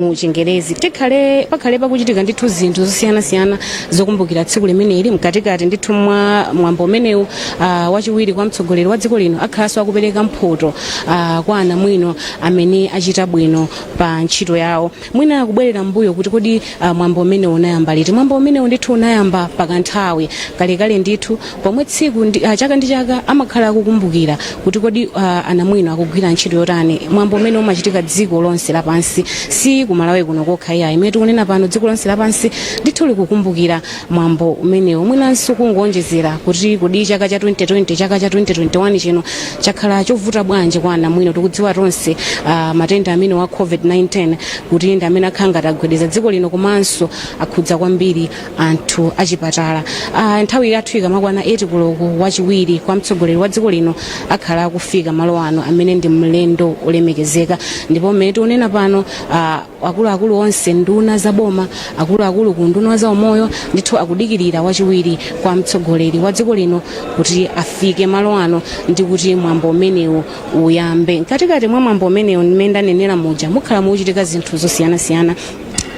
mu Chingerezi tikhale pakhale pakuchitika ndithu zinthu zosiyana-siyana zokumbukira tsiku limeneli mkatikati ndithu mwambo umenewu wachiwiri kwa mtsogoleri wa dziko lino akhalanso akupereka mphoto kwa ana mwino amene achita bwino pa ntchito yawo. Mwina akubwerera mbuyo kuti kodi mwambo umenewu unayamba liti. Mwambo umenewu ndithu unayamba pakanthawi kalekale ndithu pomwe tsiku chaka ndi chaka amakhala akukumbukira kuti kodi ana mwino akugwira ntchito yotani. Mwambo umenewu umachitika dziko lonse lapansi, si ku Malawi kuno kokha iya imene tikunena pano dziko lonse lapansi ndithu likukumbukira mwambo umenewu. Mwinanso kungonjezera kuti kodi chaka cha 2020 chaka cha 2021 chino chakhala chovuta bwanji kwa ana mwino. Tikudziwa tonse matenda amene wa COVID-19 kuti ndi amene akhala ngati agwedeza dziko lino komanso akhudza kwambiri anthu achipatala. Nthawi yathu ikamakwana 8 koloko wachiwiri kwa mtsogoleri wa dziko lino akhala akufika malo ano amene ndi mlendo olemekezeka. Ndipo mmene tikunena pano akuluakulu onse nduna zaboma akuluakulu ku nduna za umoyo ndithu akudikirira wachiwiri kwa mtsogoleri wa dziko lino kuti afike malo ano ndi kuti mwambo umenewu uyambe. Mkatikati mwa mwambo umenewu mmene ndanenera muja mukhala mukuchitika zinthu zosiyana-siyana.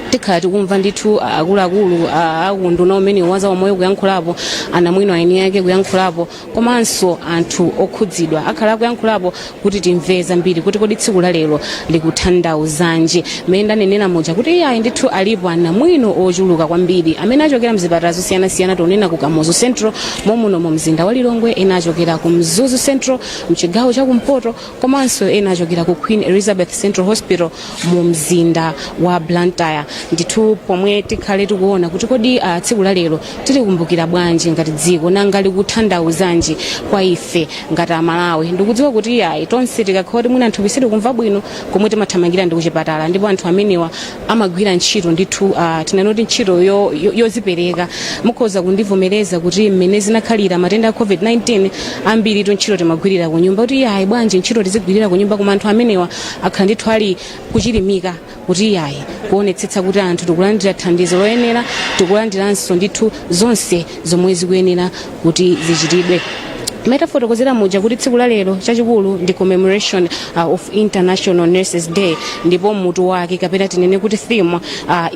Tikhala tikumva ndithu akuluakulu akunduna umene waza umoyo kuyankhulapo, ana mwino aini yake kuyankhulapo, komanso anthu okhudzidwa akhala kuyankhulapo kuti timve zambiri kuti kodi tsiku la lero likuthandauzanji. Mmene ndanenera muja kuti iyayi ndithu alipo ana mwino ochuluka kwambiri amene achokera mzipatala zosiyana-siyana. Tonena ku Kamuzu Central momuno mu mzinda wa Lilongwe, ena achokera ku Mzuzu Central mchigawo cha kumpoto, komanso ena achokera ku Queen Elizabeth Central Hospital mu mzinda wa Blantyre. Ndithu pomwe tikhale tikuona kuti kodi tsiku la lero tilikumbukira bwanji ngati dziko nanga likuthandauzanji kwa ife ngati Amalawi. Ndikudziwa kuti iyayi tonse tikakhala mwina anthu bisiri kumva bwino komwe timathamangira ndi kuchipatala, ndipo anthu amenewa amagwira ntchito ndithu tinanoti ntchito yozipereka. Mukhoza kundivomereza kuti mmene zinakhalira matenda a COVID-19 ambiri ntchito timagwirira ku nyumba, kuti iyayi bwanji ntchito tizigwirira ku nyumba, koma anthu amenewa akhala ndithu ali kuchilimika kuti iyayi kuonetsetsa kuti anthu tikulandira thandizo loyenera, tikulandiranso ndithu zonse zomwe zikuyenera kuti zichitidwe. Metafotokozera muja kuti tsiku la lero chachikulu ndi Commemoration of International Nurses Day, ndipo mutu wake kapena tinene kuti theme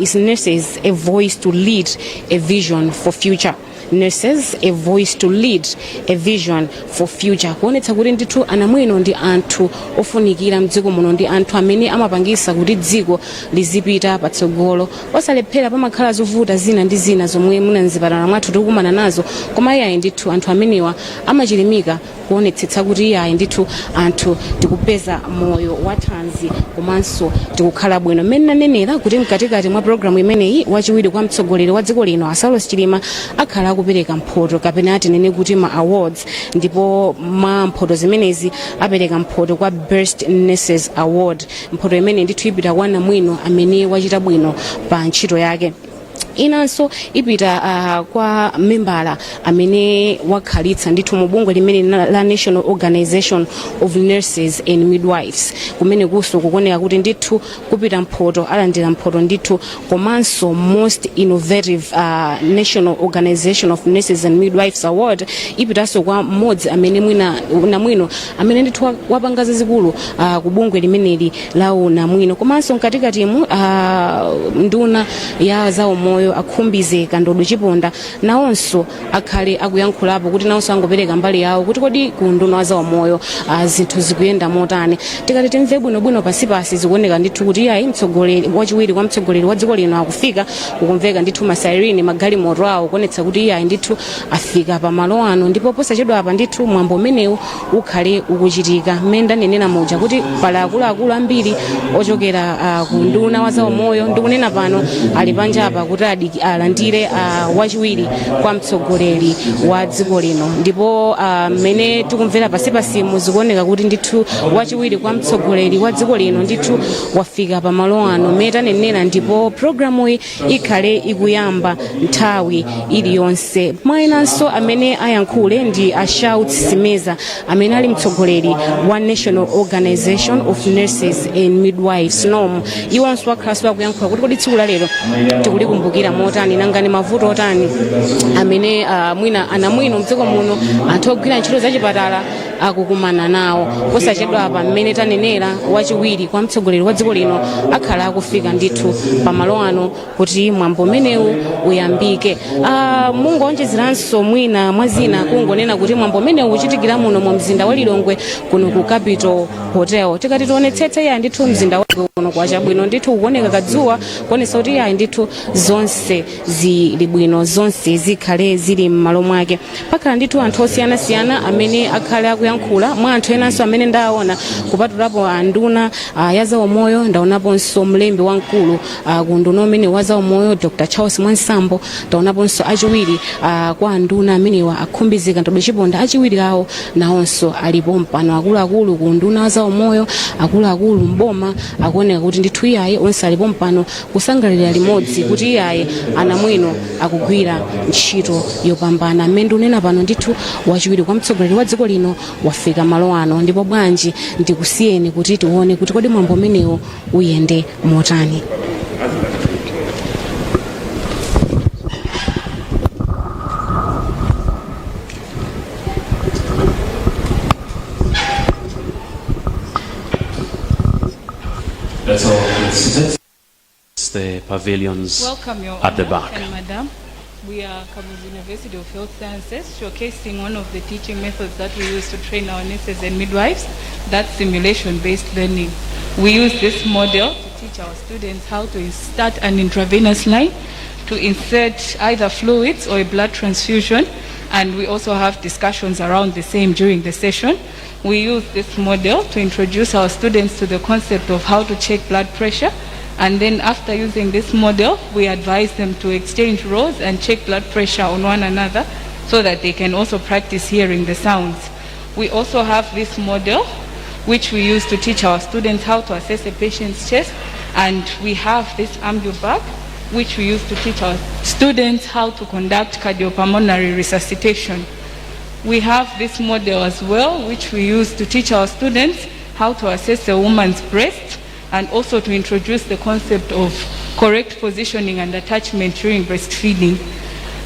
is Nurses, a voice to lead, a vision for future. Nurses, a voice to lead, a vision for future. Kuonetsa kuti ndithu ana mwino ndi anthu ofunikira mdziko muno, ndi anthu amene amapangisa kuti dziko lizipita patsogolo osalephera. Pamakhala zovuta zina ndi zina zomwe munanzipatala mwathu tikukumana nazo, koma iyayi ndithu anthu amenewa amachilimika kuonetsetsa kuti iyayi ndithu anthu tikupeza moyo wathanzi komanso tikukhala bwino. Mmene nanenera kuti mkatikati mwa programu imeneyi wachiwiri kwa mtsogoleri wa dziko lino Saulos Chilima akhala akupereka mphoto kapena tinene kuti ma awards, ndipo mwa mphoto zimenezi apereka mphoto kwa Best Nurses Award. Mphoto imene ndithu ipita kwa ana mwino amene wachita bwino pa ntchito yake. Inanso ipita kwa membala amene wakhalitsa ndithu mu bungwe limene la National Organization of Nurses and Midwives, kumene kuso kukoneka kuti ndithu kupita mphoto alandira mphoto ndithu, komanso Most Innovative National Organization of Nurses and Midwives Award ipitanso kwa mmodzi amene mwino amene ndithu wapanga zazikulu ku bungwe limeneli la unamwino. Komanso mkatikatimu nduna ya za umoyo akhumbize Kandodo Chiponda nawonso akhale akuyankhulapo kuti nawonso angopereka mbali yawo kuti kodi ku nduna za umoyo zinthu zikuyenda motani. Tikati timve bwinobwino pasipasi zikuoneka ndithu kuti iyayi mtsogoleri wachiwiri kwa mtsogoleri wa dziko lino akufika, kukumveka ndithu masairini magalimoto awo kuonetsa kuti iyayi ndithu afika pa malo ano. Ndipo posachedwa apa ndithu mwambo umenewu ukhale ukuchitika. Mmene ndanenera muja kuti pali akuluakulu ambiri ochokera ku nduna za umoyo ndikunena pano ali panja apa kuti alandire wachiwiri kwa mtsogoleri wa dziko lino. Ndipo mmene tikumvera pasipasi muzikuoneka kuti ndithu wachiwiri kwa mtsogoleri wa dziko lino ndithu wafika pa malo ano mmene tanenera, ndipo programu iyi ikhale ikuyamba nthawi iliyonse. Mwinanso amene ayankhule ndi Shouts Simeza amene ali mtsogoleri wa National Organization of Nurses and Midwives NOM. Iwonso akhalanso akuyankhula kuti kodi tsiku la lero tikulikumbukira motani nangani mavuto otani amene mwina ana mwino mdziko muno anthu ogwira ntchito zachipatala akukumana nawo posachedwa apa mmene tanenera wachiwiri kwa mtsogoleri wa dziko lino akhala akufika ndithu pamalo ano kuti mwambo umenewu uyambike. Mungonjezeranso mwina mwazina kungonena kuti mwambo umenewu uchitikira muno mu mzinda wa Lilongwe kuno ku Capital Hotel. Tikati tionetsetse ya ndithu mzinda wa kuno kwa chabwino ndithu kuoneka kadzuwa kuonesa kuti ya ndithu zonse zili bwino, zonse zikhale zili m'malo mwake. Pakhala ndithu anthu osiyanasiyana amene akhale akuyankhula mwa anthu enanso amene ndaona kupatulapo anduna ya zaumoyo, ndaonaponso mlembi wamkulu ku nduna umene wa zaumoyo Dr. Charles Mwansambo, ndaonaponso achiwiri kwa anduna amenewa akhumbizika ntobe chiponda achiwiri awo nawonso alipo mpano akuluakulu ku nduna wa zaumoyo, akuluakulu mboma akuoneka kuti ndithu iyaye onse alipo mpano kusangalira limodzi kuti iyaye anamwino akugwira ntchito yopambana. Mmene unena pano ndithu wachiwiri kwa mtsogoleri wa dziko lino wafika malo ano, ndipo bwanji ndikusiyeni kuti tione kuti kodi mwambo umenewo uyende motani. That's all. It's the pavilions at the back. And Madam, we are Kamuzu University of Health Sciences, showcasing one of the teaching methods that we use to train our nurses and midwives, that's simulation-based learning. We use this model to teach our students how to start an intravenous line, to insert either fluids or a blood transfusion, and we also have discussions around the same during the session. We use this model to introduce our students to the concept of how to check blood pressure, and then after using this model, we advise them to exchange roles and check blood pressure on one another so that they can also practice hearing the sounds. We also have this model which we use to teach our students how to assess a patient's chest, and we have this ambubag which we use to teach our students how to conduct cardiopulmonary resuscitation. We have this model as well, which we use to teach our students how to assess a woman's breast and also to introduce the concept of correct positioning and attachment during breastfeeding.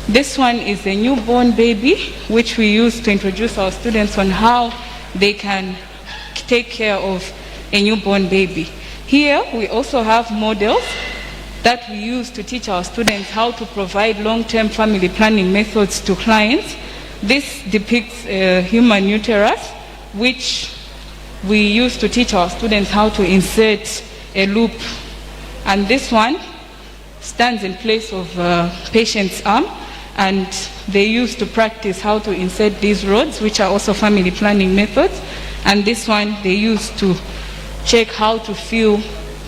This one is a newborn baby, which we use to introduce our students on how they can take care of a newborn baby. Here, we also have models that we use to teach our students how to provide long-term family planning methods to clients. This depicts a human uterus, which we use to teach our students how to insert a loop. And this one stands in place of a patient's arm, and they use to practice how to insert these rods, which are also family planning methods. And this one they use to check how to feel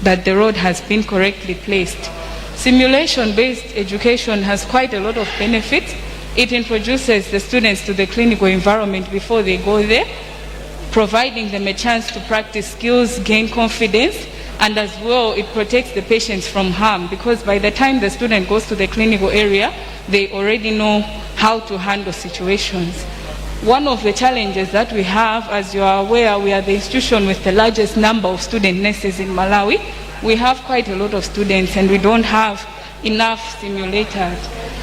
that the rod has been correctly placed. Simulation-based education has quite a lot of benefits. It introduces the students to the clinical environment before they go there, providing them a chance to practice skills, gain confidence, and as well it protects the patients from harm, because by the time the student goes to the clinical area, they already know how to handle situations. One of the challenges that we have, as you are aware, we are the institution with the largest number of student nurses in Malawi. We have quite a lot of students and we don't have enough simulators.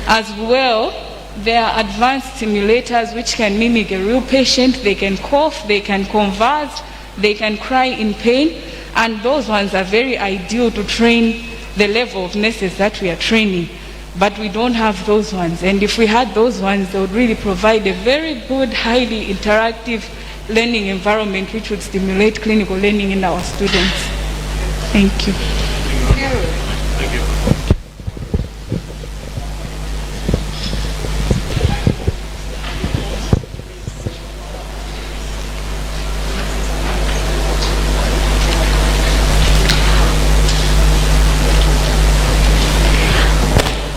As well, there are advanced simulators which can mimic a real patient. They can cough, they can convulse, they can cry in pain, and those ones are very ideal to train the level of nurses that we are training. But we don't have those ones, and if we had those ones, they would really provide a very good, highly interactive learning environment which would stimulate clinical learning in our students. Thank you. Thank you.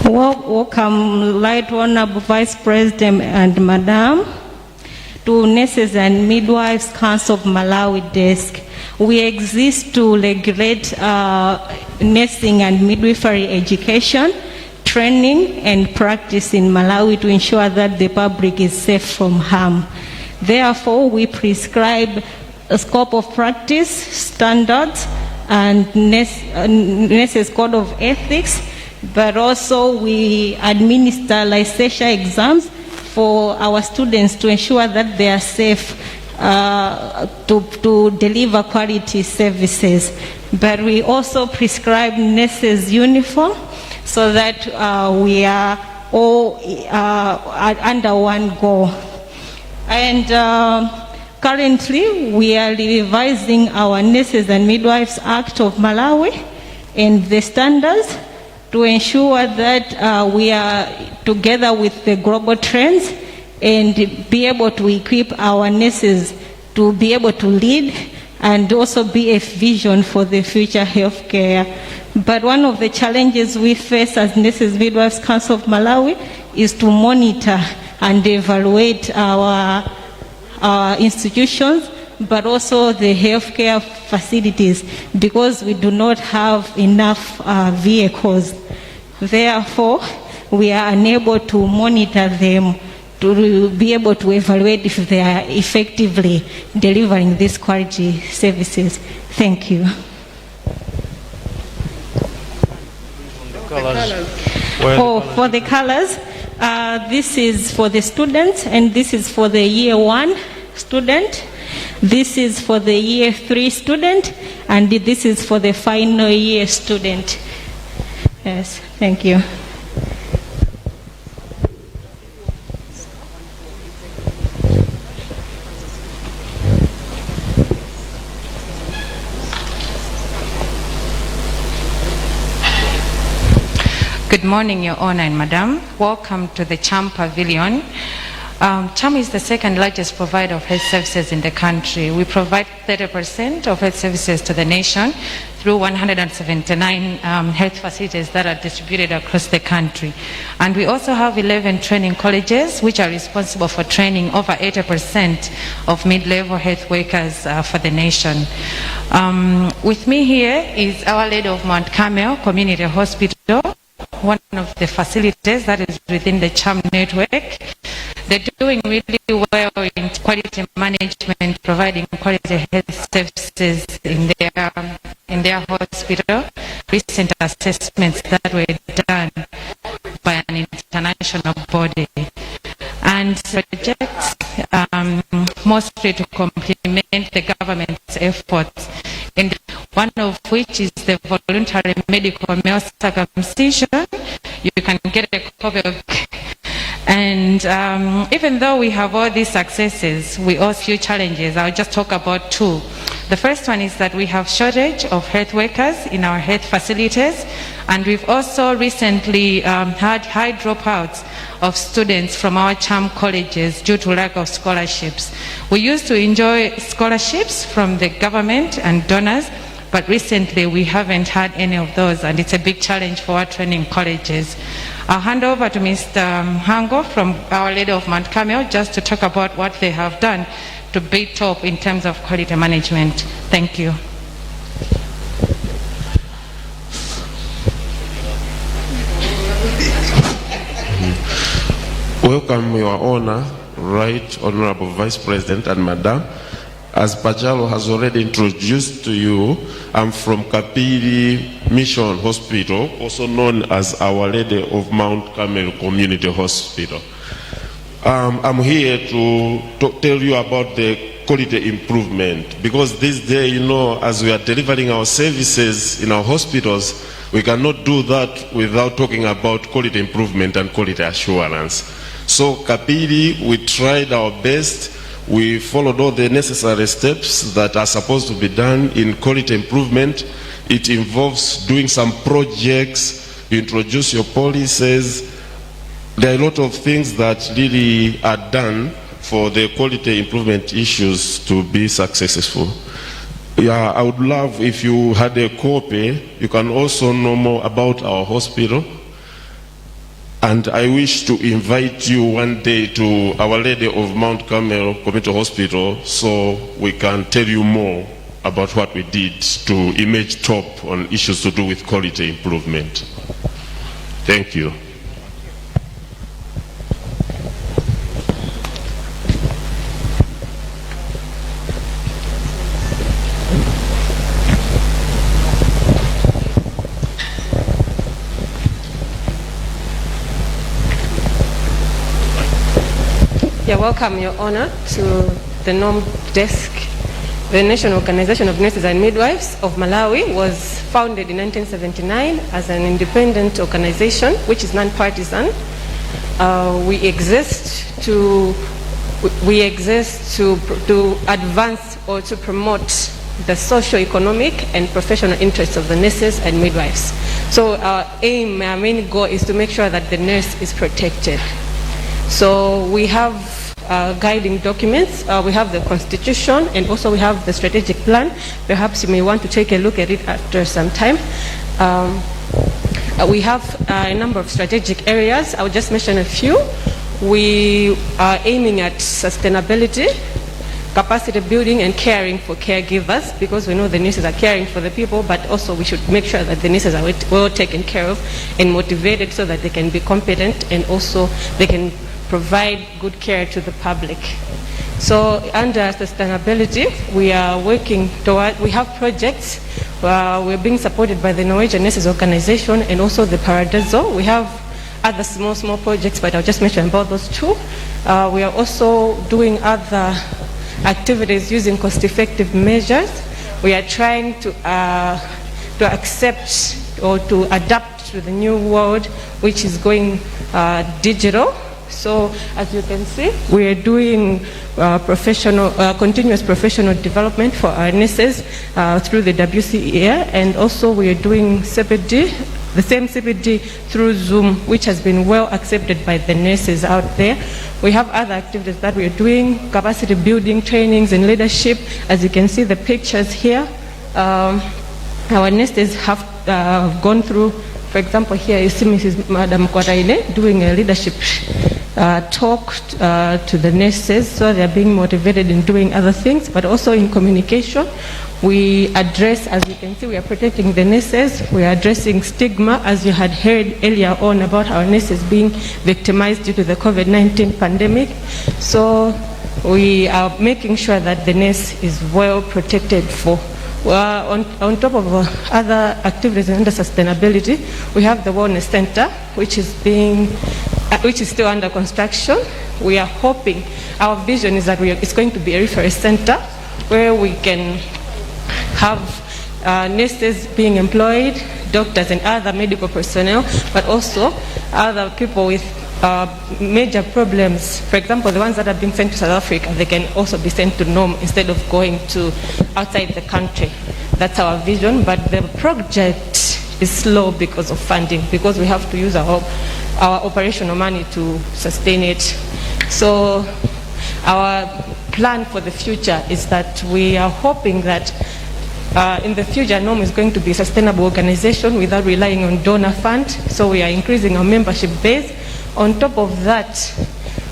Welcome, Right Honorable Vice President and Madam, to Nurses and Midwives Council of Malawi Desk. We exist to regulate nursing and midwifery education, training and practice in Malawi to ensure that the public is safe from harm. Therefore, we prescribe a scope of practice, standards, and nurses' code of ethics, but also we administer licensure exams for our students to ensure that they are safe to deliver quality services. But we also prescribe nurses' uniform so that we are all under one goal. And currently, we are revising our Nurses and Midwives Act of Malawi and the standards to ensure that we are together with the global trends and be able to equip our nurses to be able to lead and also be a vision for the future healthcare. But one of the challenges we face as Nurses Midwives Council of Malawi is to monitor and evaluate our institutions, but also the healthcare facilities, because we do not have enough vehicles. Therefore, we are unable to monitor them to be able to evaluate if they are effectively delivering these quality services. Thank you. For the colors, this is for the students, and this is for the year 1 student. This is for the year 3 student, and this is for the final year student. Yes, thank you. Good morning, Your Honor and Madam. Welcome to the CHAM Pavilion. CHAM is the second largest provider of health services in the country. We provide 30% of health services to the nation through 179 health facilities that are distributed across the country. And we also have 11 training colleges which are responsible for training over 80% of mid-level health workers for the nation. With me here is Our Lady of Mount Carmel Community Hospital, one of the facilities that is within the CHAM network. They're doing really well in quality management, providing quality health services in their hospital. Recent assessments that were done by an international body, and projects mostly to complement the government's efforts, and one of which is the voluntary medical male circumcision. You can get a copy of. And even though we have all these successes, we also few challenges. I'll just talk about 2. The first one is that we have shortage of health workers in our health facilities, and we've also recently had high dropouts of students from our CHAM colleges due to lack of scholarships. We used to enjoy scholarships from the government and donors, but recently we haven't had any of those, and it's a big challenge for our training colleges. I'll hand over to Mr. Hango from Our Lady of Mount Carmel just to talk about what they have done to be top in terms of quality management. Thank you. Welcome, Your Honor, Right Honorable Vice President and Madam. As Pachalo has already introduced to you, I'm from Kapili Mission Hospital, also known as Our Lady of Mount Carmel Community Hospital. I'm here to tell you about the quality improvement, because this day, you know, as we are delivering our services in our hospitals, we cannot do that without talking about quality improvement and quality assurance. So Kapili, we tried our best. We followed all the necessary steps that are supposed to be done in quality improvement. It involves doing some projects, you introduce your policies. There are a lot of things that really are done for the quality improvement issues to be successful. Yeah, I would love if you had a copy. You can also know more about our hospital. And I wish to invite you one day to Our Lady of Mount Carmel Community Hospital so we can tell you more about what we did to image top on issues to do with quality improvement. Thank you. You're welcome, Your Honor, to the NOM desk, the National Organization of Nurses and Midwives of Malawi was founded in 1979 as an independent organization, which is non-partisan. We exist to advance or to promote the socio-economic and professional interests of the nurses and midwives. So our main goal is to make sure that the nurse is protected. So we have guiding documents, we have the constitution, and also we have the strategic plan. Perhaps you may want to take a look at it after some time. We have a number of strategic areas. I will just mention a few. We are aiming at sustainability, capacity building, and caring for caregivers, because we know the nurses are caring for the people, but also we should make sure that the nurses are well taken care of and motivated so that they can be competent and also they can provide good care to the public. So under sustainability, we are working toward, we have projects, we're being supported by the Norwegian Nurses Organization and also the Paradiso. We have other small projects, but I'll just mention about those two. We are also doing other activities using cost-effective measures. We are trying to accept or to adapt to the new world, which is going digital. So as you can see, we are doing continuous professional development for our nurses through the WCEA, and also we are doing CPD, the same CPD through Zoom, which has been well accepted by the nurses out there. We have other activities that we are doing, capacity building, trainings and leadership. As you can see the pictures here, our nurses have gone through, for example, here you see Madam Kwaraine doing a leadership talk to the nurses, so they're being motivated in doing other things, but also in communication. We address, as you can see, we are protecting the nurses. We are addressing stigma, as you had heard earlier on about our nurses being victimized due to the COVID-19 pandemic. So we are making sure that the nurse is well protected for. On top of other activities under sustainability, we have the Wellness Center, which is still under construction. We are hoping, our vision is that it's going to be a referral center where we can have nurses being employed, doctors and other medical personnel, but also other people with major problems. For example, the ones that have been sent to South Africa, they can also be sent to NOM instead of going to outside the country. That's our vision, but the project is slow because of funding, because we have to use our operational money to sustain it. So our plan for the future is that we are hoping that in the future, NOM is going to be a sustainable organization without relying on donor fund. So we are increasing our membership base. On top of that,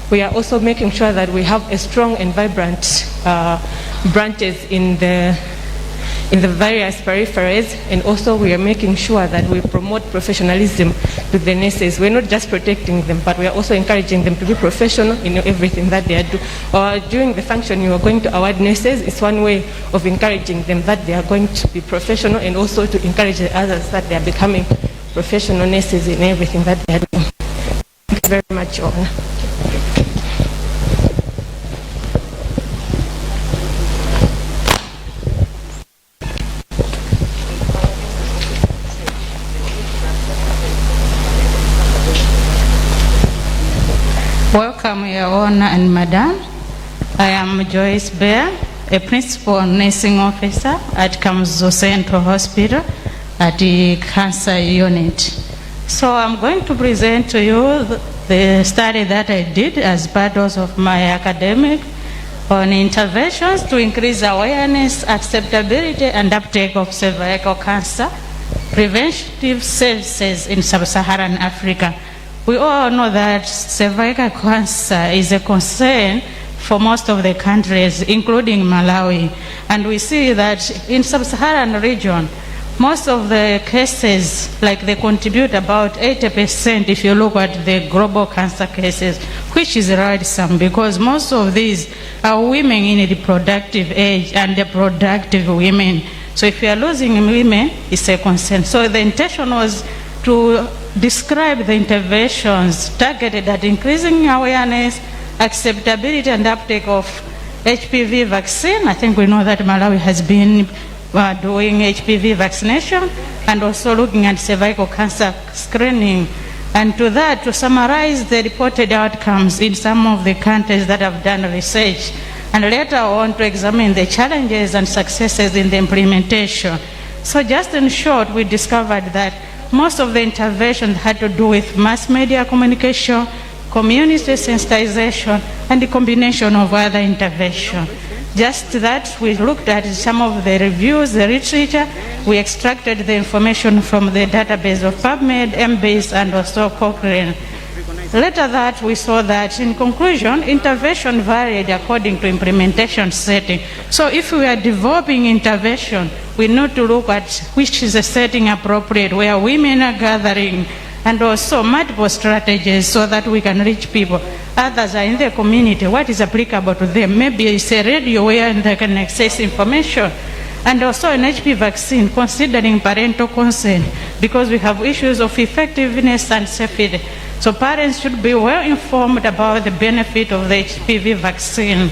we are also making sure that we have a strong and vibrant branches in the various peripheries, and also we are making sure that we promote professionalism to the nurses. We're not just protecting them, but we are also encouraging them to be professional in everything that they are doing. During the function, you are going to award nurses. It's one way of encouraging them that they are going to be professional, and also to encourage the others that they are becoming professional nurses in everything that they are doing. Thank you very much, Your Honor. Welcome, Your Honor and Madam. I am Joyce Bear, a Principal Nursing Officer at Kamzo Central Hospital at the Cancer Unit. So I'm going to present to you the study that I did as part of my academic on interventions to increase awareness, acceptability, and uptake of cervical cancer preventive services in sub-Saharan Africa. We all know that cervical cancer is a concern for most of the countries, including Malawi. And we see that in sub-Saharan region, most of the cases, like they contribute about 80% if you look at the global cancer cases, which is worrisome because most of these are women in the reproductive age and the productive women. So if you are losing women, it's a concern. So the intention was to describe the interventions targeted at increasing awareness, acceptability, and uptake of HPV vaccine. I think we know that Malawi has been doing HPV vaccination and also looking at cervical cancer screening. And to that, to summarize the reported outcomes in some of the countries that have done research, and later on to examine the challenges and successes in the implementation. So just in short, we discovered that most of the interventions had to do with mass media communication, community sensitization, and the combination of other interventions. Just that, we looked at some of the reviews, the literature, we extracted the information from the database of PubMed, Embase, and also Cochrane. Later that, we saw that, in conclusion, intervention varied according to implementation setting. So if we are developing intervention, we need to look at which is a setting appropriate, where women are gathering, and also multiple strategies so that we can reach people. Others are in the community, what is applicable to them? Maybe it's a radio where they can access information. And also an HPV vaccine, considering parental consent, because we have issues of effectiveness and safety. So parents should be well informed about the benefit of the HPV vaccine.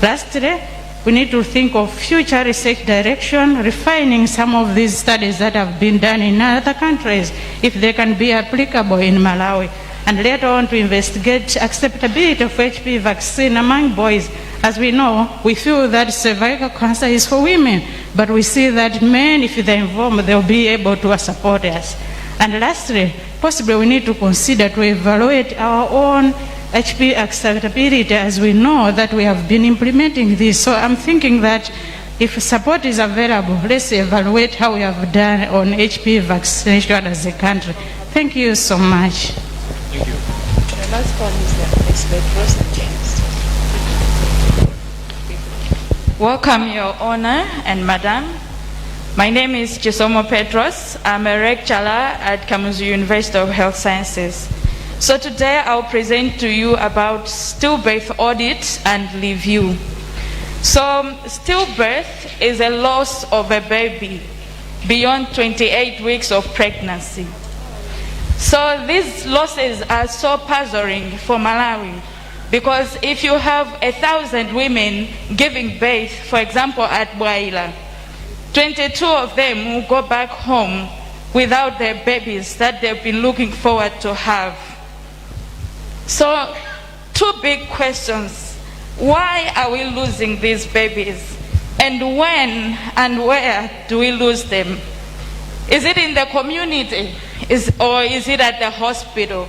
Lastly, we need to think of future research direction, refining some of these studies that have been done in other countries, if they can be applicable in Malawi. And later on to investigate acceptability of HPV vaccine among boys. As we know, we feel that cervical cancer is for women, but we see that men, if they're involved, they'll be able to support us. And lastly, possibly we need to consider to evaluate our own HPV acceptability, as we know that we have been implementing this. So I'm thinking that if support is available, let's evaluate how we have done on HPV vaccination as a country. Thank you so much. Thank you. The last one is the expert Rosa James. Welcome, Your Honor and Madam. My name is Chisomo Petros. I'm a lecturer at Kamuzu University of Health Sciences. So today I'll present to you about stillbirth audit and review. So stillbirth is a loss of a baby beyond 28 weeks of pregnancy. So these losses are so puzzling for Malawi, because if you have 1,000 women giving birth, for example at Bwaila, 22 of them will go back home without their babies that they've been looking forward to have. So, two big questions. Why are we losing these babies? And when and where do we lose them? Is it in the community? Or is it at the hospital?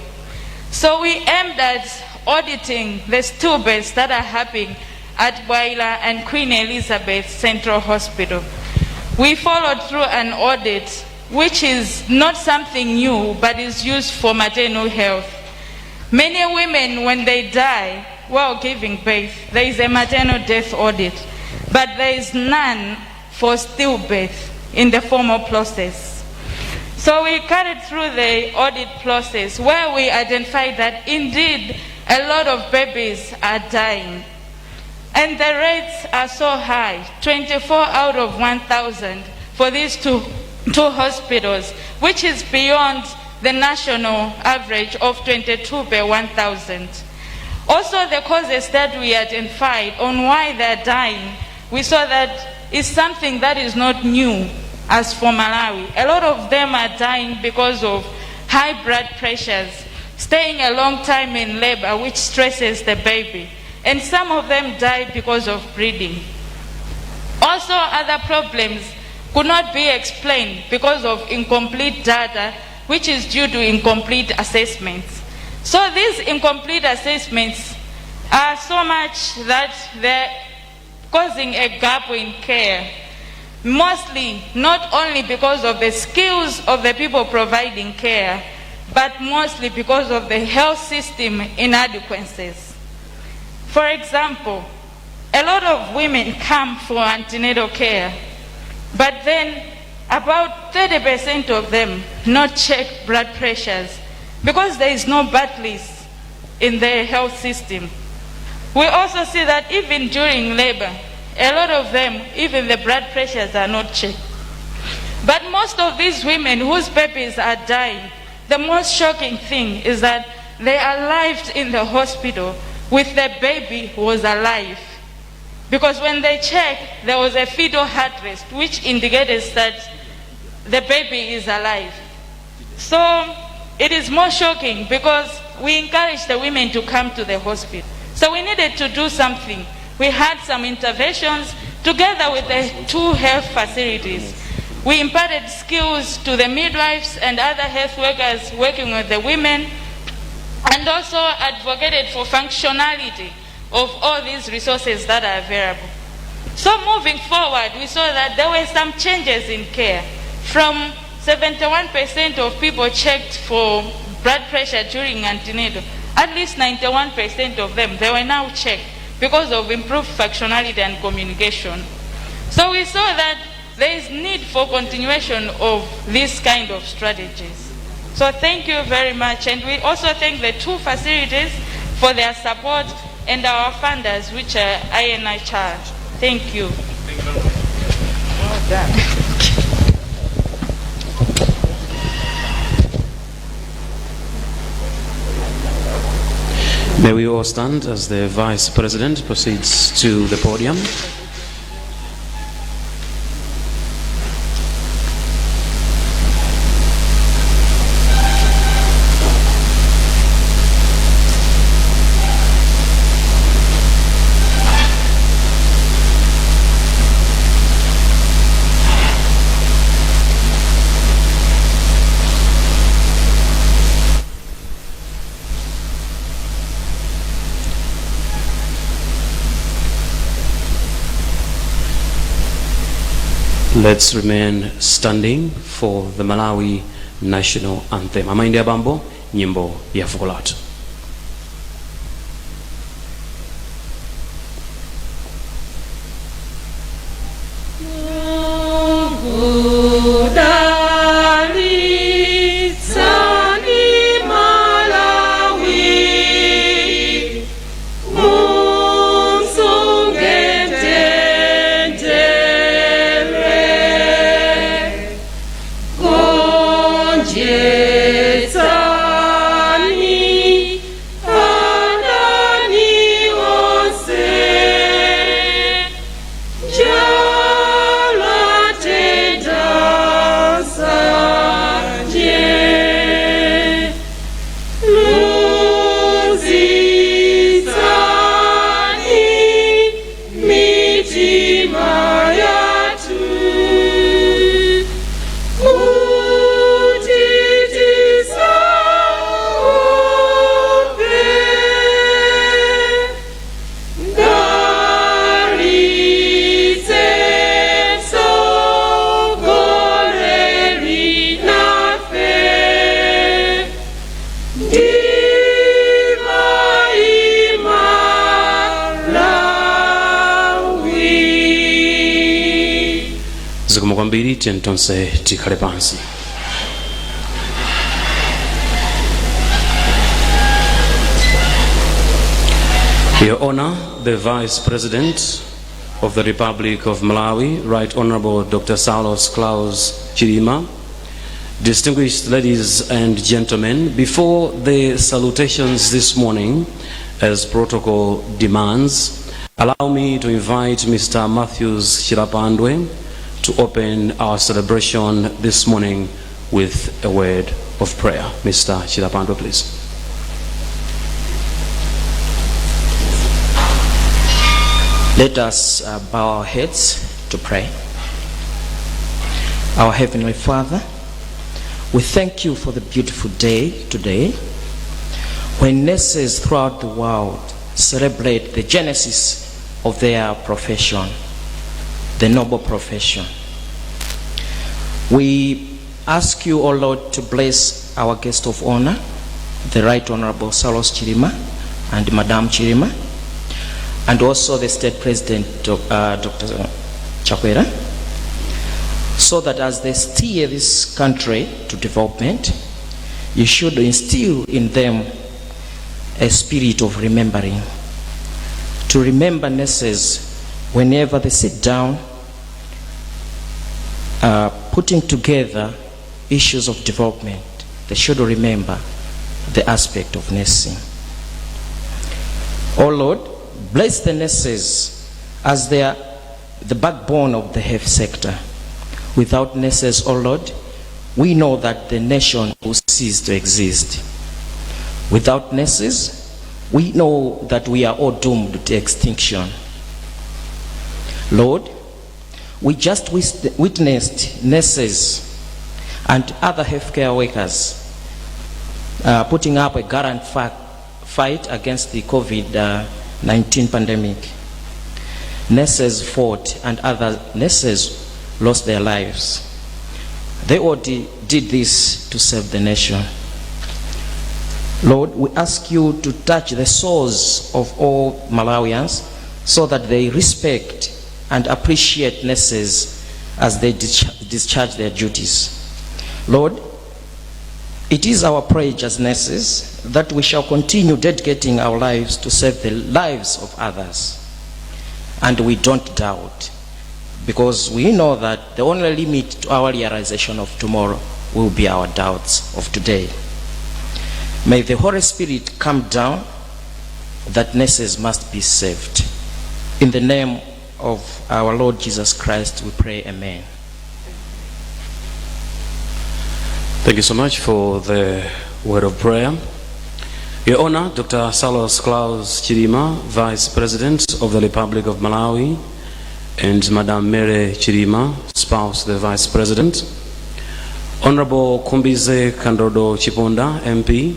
So we aimed at auditing the stillbirths that are happening at Bwaila and Queen Elizabeth Central Hospital. We followed through an audit, which is not something new, but is used for maternal health. Many women, when they die while giving birth, there is a maternal death audit, but there is none for stillbirth in the formal process. So we carried through the audit process where we identified that indeed a lot of babies are dying. And the rates are so high, 24 out of 1,000 for these two hospitals, which is beyond the national average of 22 per 1,000. Also, the causes that we identified on why they're dying, we saw that it's something that is not new as for Malawi. A lot of them are dying because of high blood pressures, staying a long time in labor, which stresses the baby. And some of them die because of breeding. Also, other problems could not be explained because of incomplete data, which is due to incomplete assessments. So these incomplete assessments are so much that they're causing a gap in care. Mostly, not only because of the skills of the people providing care, but mostly because of the health system inadequacies. For example, a lot of women come for antenatal care, but then about 30% of them not check blood pressures because there is no blood list in the health system. We also see that even during labor, a lot of them, even the blood pressures are not checked. But most of these women whose babies are dying, the most shocking thing is that they arrived in the hospital with the baby who was alive. Because when they checked, there was a fetal heart rate, which indicated that the baby is alive. So it is more shocking because we encouraged the women to come to the hospital. So we needed to do something. We had some interventions together with the 2 health facilities. We imparted skills to the midwives and other health workers working with the women, and also advocated for functionality of all these resources that are available. So moving forward, we saw that there were some changes in care. From 71% of people checked for blood pressure during antenatal, at least 91% of them, they were now checked because of improved functionality and communication. So we saw that there is need for continuation of this kind of strategies. So thank you very much. And we also thank the 2 facilities for their support and our funders, which are INHR. Thank you. Thank you very much. Well done. May we all stand as the Vice President proceeds to the podium. Let's remain standing for the Malawi national anthem. Amaindi Abambo, nyimbo ya fuko latu. Kwambiri tentonse tikhale pansi. Your Honor, the Vice President of the Republic of Malawi, Right Honorable Dr. Saulos Chilima, distinguished ladies and gentlemen, before the salutations this morning, as protocol demands, allow me to invite Mr. Matthews Chilapandwe to open our celebration this morning with a word of prayer. Mr. Chilapandwe, please. Let us bow our heads to pray. Our Heavenly Father, we thank you for the beautiful day today when nurses throughout the world celebrate the genesis of their profession, the noble profession. We ask you, O Lord, to bless our guest of honor, the Right Honorable Saulos Chilima and Madam Chilima, and also the State President, Dr. Chakwera, so that as they steer this country to development, you should instill in them a spirit of remembering, to remember nurses whenever they sit down, putting together issues of development. They should remember the aspect of nursing. Oh Lord, bless the nurses as they are the backbone of the health sector. Without nurses, oh Lord, we know that the nation will cease to exist. Without nurses, we know that we are all doomed to extinction. Lord, we just witnessed nurses and other healthcare workers putting up a gallant fight against the COVID-19 pandemic. Nurses fought and other nurses lost their lives. They all did this to save the nation. Lord, we ask you to touch the souls of all Malawians so that they respect and appreciate nurses as they discharge their duties. Lord, it is our pledge as nurses that we shall continue dedicating our lives to save the lives of others. And we don't doubt, because we know that the only limit to our realization of tomorrow will be our doubts of today. May the Holy Spirit come down that nurses must be saved. In the name of our Lord Jesus Christ, we pray, amen. Thank you so much for the word of prayer. Your Honor, Dr. Saulos Chilima, Vice President of the Republic of Malawi, and Madam Mary Chilima, spouse of the Vice President. Honorable Kumbize Kandodo Chiponda, MP,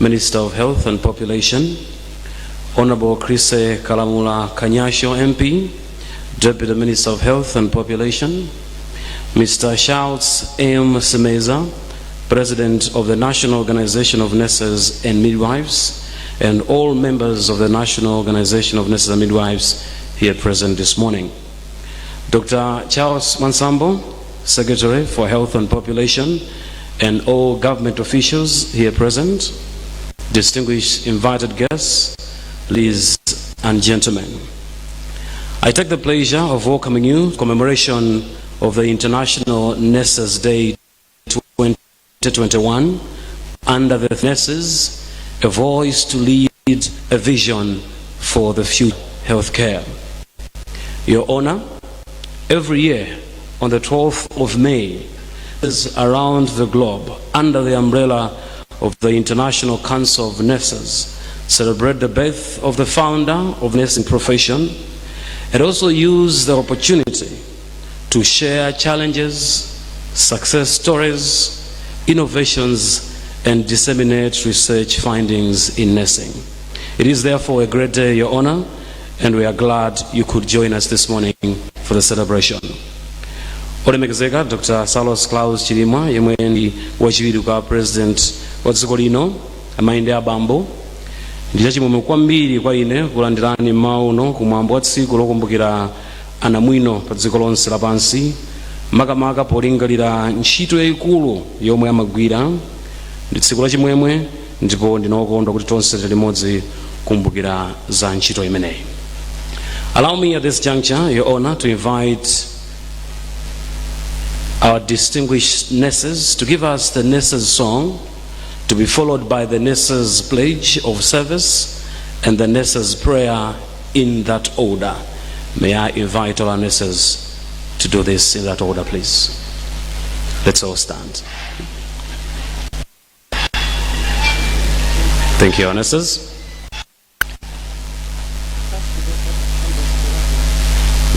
Minister of Health and Population. Honorable Krise Kalamula Kanyasho, MP, Deputy Minister of Health and Population. Mr. Shouts M. Semeza, President of the National Organization of Nurses and Midwives, and all members of the National Organization of Nurses and Midwives here present this morning. Dr. Charles Mansambo, Secretary for Health and Population, and all government officials here present, distinguished invited guests, ladies and gentlemen. I take the pleasure of welcoming you to commemoration of the International Nurses Day 2021 under the Nurses, a voice to lead a vision for the future healthcare. Your Honor, every year on the 12th of May, around the globe under the umbrella of the International Council of Nurses celebrate the birth of the founder of the nursing profession, and also use the opportunity to share challenges, success stories, innovations, and disseminate research findings in nursing. It is therefore a great day, Your Honor, and we are glad you could join us this morning for the celebration. Olemekezeka Dr. Saulos Chilima, yemwe ndi wachiwiri kwa President wa dziko lino, amainde abambo. Ndi chachimwemwe kwambiri kwa ine kulandirani mauno kumwambo wa tsiku lokumbukira anamwino pa dziko lonse lapansi, makamaka polingalira ntchito yayikulu yomwe amagwira. Ndi tsiku lachimwemwe ndipo ndinokondwa kuti tonse tili limodzi kumbukira za ntchito imeneyi. Allow me at this juncture, Your Honor, to invite our distinguished nurses to give us the nurses song, to be followed by the nurses pledge of service and the nurses prayer in that order. May I invite all our nurses to do this in that order, please. Let's all stand. Thank you, nurses.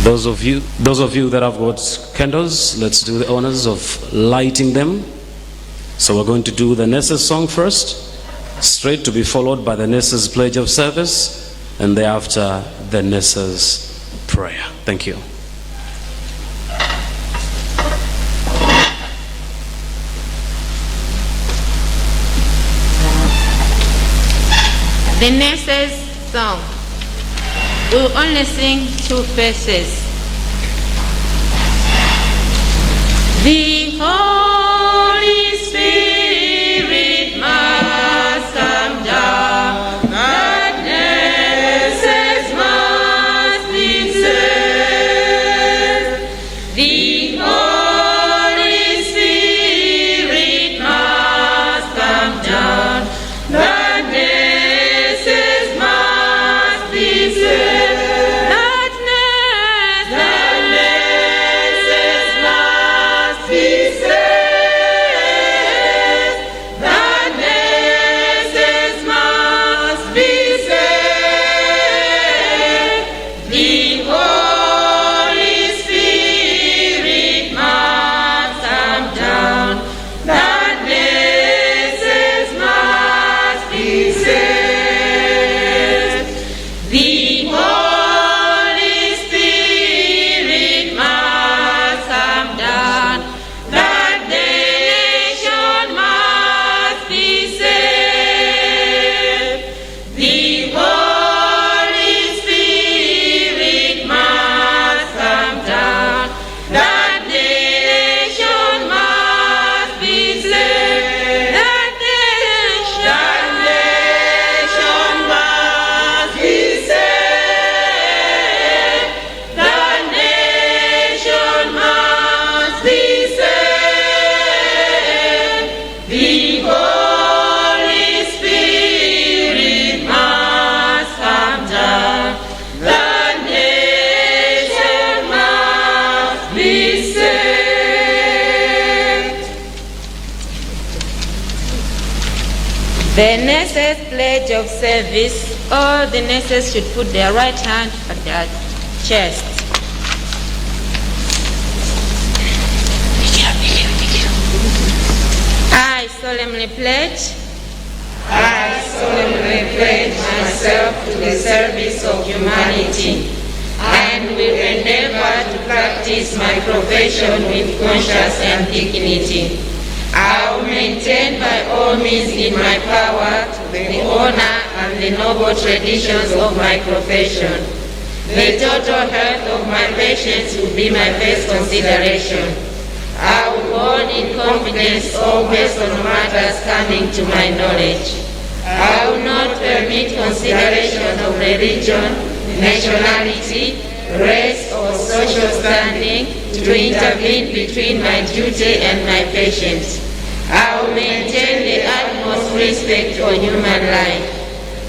Those of you that have got candles, let's do the honors of lighting them. So we're going to do the nurses song first, straight to be followed by the nurses pledge of service, and thereafter the nurses prayer. Thank you. The nurses song. We'll only sing two verses. The Holy Spirit must come down, that nurses must be saved. The Holy Spirit must come down, that nurses must be saved. That The nurses pledge of service. All the nurses should put their right hand at their chest. I solemnly pledge. I solemnly pledge myself to the service of humanity and will endeavor to practice my profession with conscience and dignity. I will maintain by all means in my power the honor and the noble traditions of my profession. The total health of my patients will be my first consideration. I will hold in confidence all personal matters coming to my knowledge. I will not permit consideration of religion, nationality, race, or social standing to intervene between my duty and my patients. I will maintain the utmost respect for human life.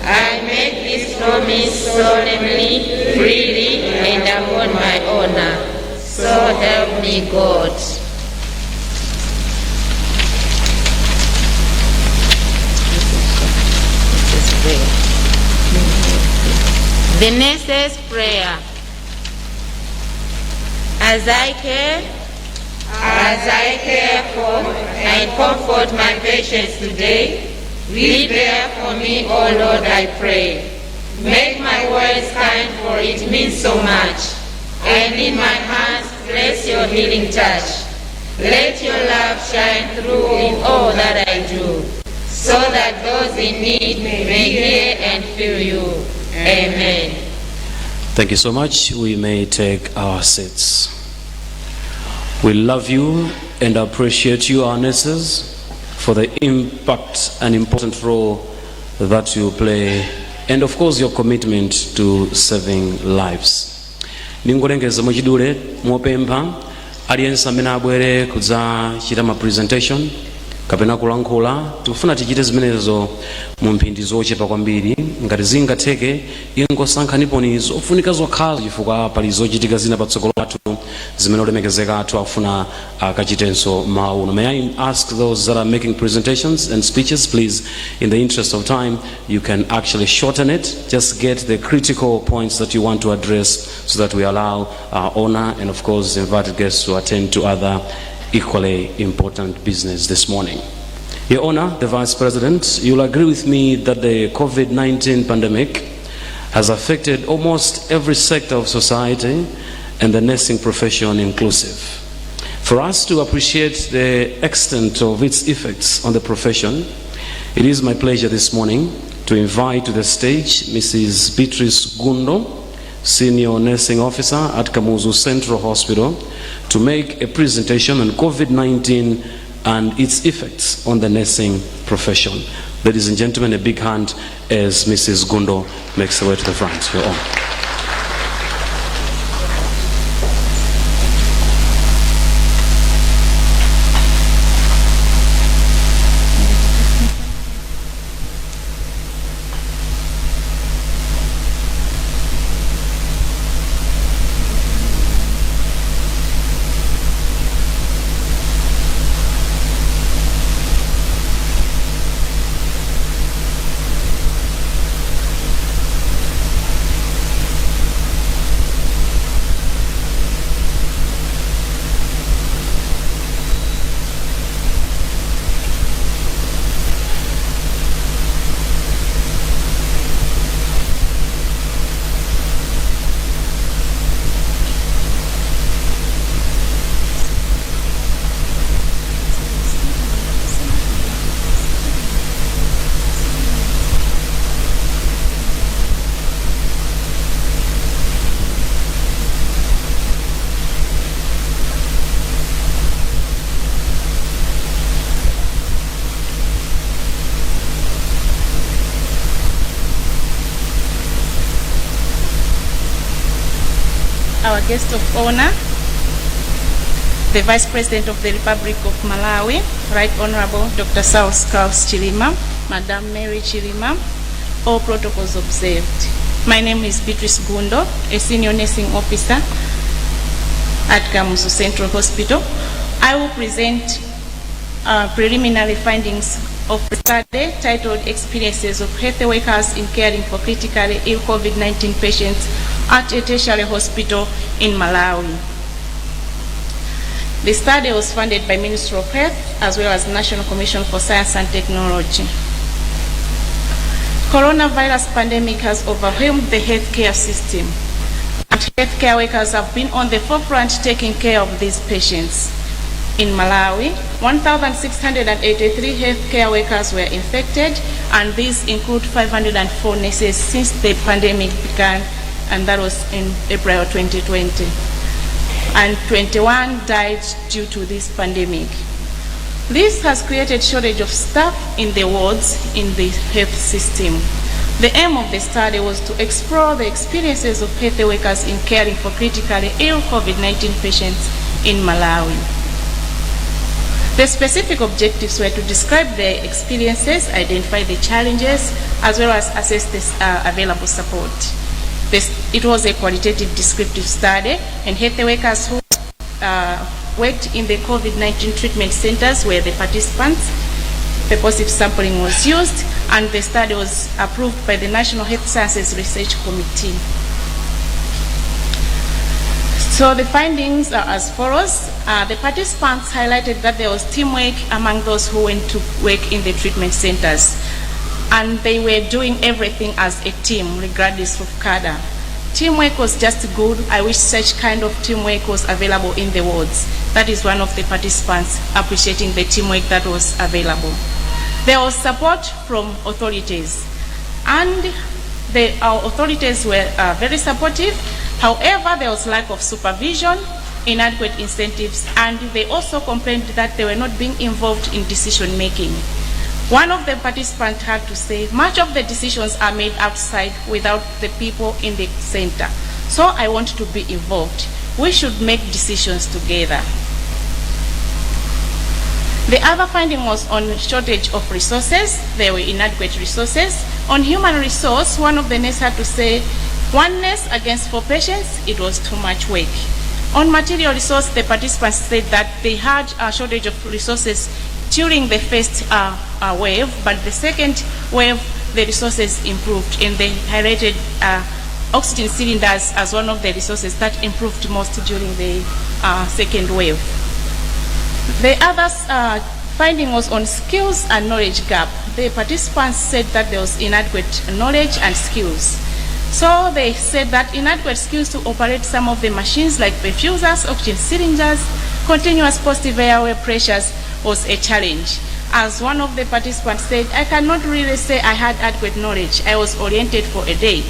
I make this promise solemnly, freely, and upon my honor. So help me God. The nurse's prayer. As I care for and comfort my patients today, be there for me, O Lord, I pray. Make my words kind, for it means so much. And in my hands, place your healing touch. Let your love shine through in all that I do, so that those in need may hear and feel you. Amen. Thank you so much. We may take our seats. We love you and appreciate you, our nurses, for the impact and important role that you play, and of course your commitment to saving lives. Ningolengeza mujidule mwopemba aliyense amene abwere kudza chita presentation kapena kulankhula tikufuna tichite zimenezo mu mphindi zochepa kwambiri ngati zingatheke ingosankhani zofunika zokhala chifukwa pali zochitika zina patsogolo pathu zimene olemekezeka athu afuna akachitenso mawu. May I ask those that are making presentations and speeches, please, in the interest of time, you can actually shorten it. Just get the critical points that you want to address so that we allow our honor and of course invited guests to attend to other equally important business this morning. Your Honor, the Vice President, you'll agree with me that the COVID-19 pandemic has affected almost every sector of society and the nursing profession inclusive. For us to appreciate the extent of its effects on the profession, it is my pleasure this morning to invite to the stage Mrs. Beatrice Gundo, Senior Nursing Officer at Kamuzu Central Hospital, to make a presentation on COVID-19 and its effects on the nursing profession. Ladies and gentlemen, a big hand as Mrs. Gundo makes her way to the front. Your Honor. Our guest of honor, the Vice President of the Republic of Malawi, Right Honorable Dr. Saulos Chilima, Madam Mary Chilima, all protocols observed. My name is Beatrice Gundo, a Senior Nursing Officer at Kamuzu Central Hospital. I will present preliminary findings of the study titled Experiences of Health Workers in Caring for Critically Ill COVID-19 Patients at a Tertiary Hospital in Malawi. The study was funded by Ministry of Health as well as National Commission for Science and Technology. Coronavirus pandemic has overwhelmed the healthcare system, and healthcare workers have been on the forefront taking care of these patients. In Malawi, 1,683 healthcare workers were infected, and these include 504 nurses since the pandemic began, and that was in April 2020. And 21 died due to this pandemic. This has created shortage of staff in the wards in the health system. The aim of the study was to explore the experiences of health workers in caring for critically ill COVID-19 patients in Malawi. The specific objectives were to describe their experiences, identify the challenges, as well as assess the available support. It was a qualitative descriptive study, and health workers who worked in the COVID-19 treatment centers were the participants. Purposive sampling was used, and the study was approved by the National Health Sciences Research Committee. So the findings are as follows. The participants highlighted that there was teamwork among those who went to work in the treatment centers, and they were doing everything as a team, regardless of cadre. Teamwork was just good. I wish such kind of teamwork was available in the wards. That is one of the participants appreciating the teamwork that was available. There was support from authorities, and our authorities were very supportive. However, there was lack of supervision, inadequate incentives, and they also complained that they were not being involved in decision making. One of the participants had to say, much of the decisions are made outside without the people in the center. So I want to be involved. We should make decisions together. The other finding was on shortage of resources. There were inadequate resources. On human resource, one of the nurses had to say, one nurse against 4 patients, it was too much work. On material resource, the participants said that they had a shortage of resources during the first wave, but the second wave, the resources improved, and they highlighted oxygen cylinders as one of the resources that improved most during the second wave. The other finding was on skills and knowledge gap. The participants said that there was inadequate knowledge and skills. So they said that inadequate skills to operate some of the machines like perfusers, oxygen cylinders, continuous positive airway pressures was a challenge. As one of the participants said, I cannot really say I had adequate knowledge. I was oriented for a day.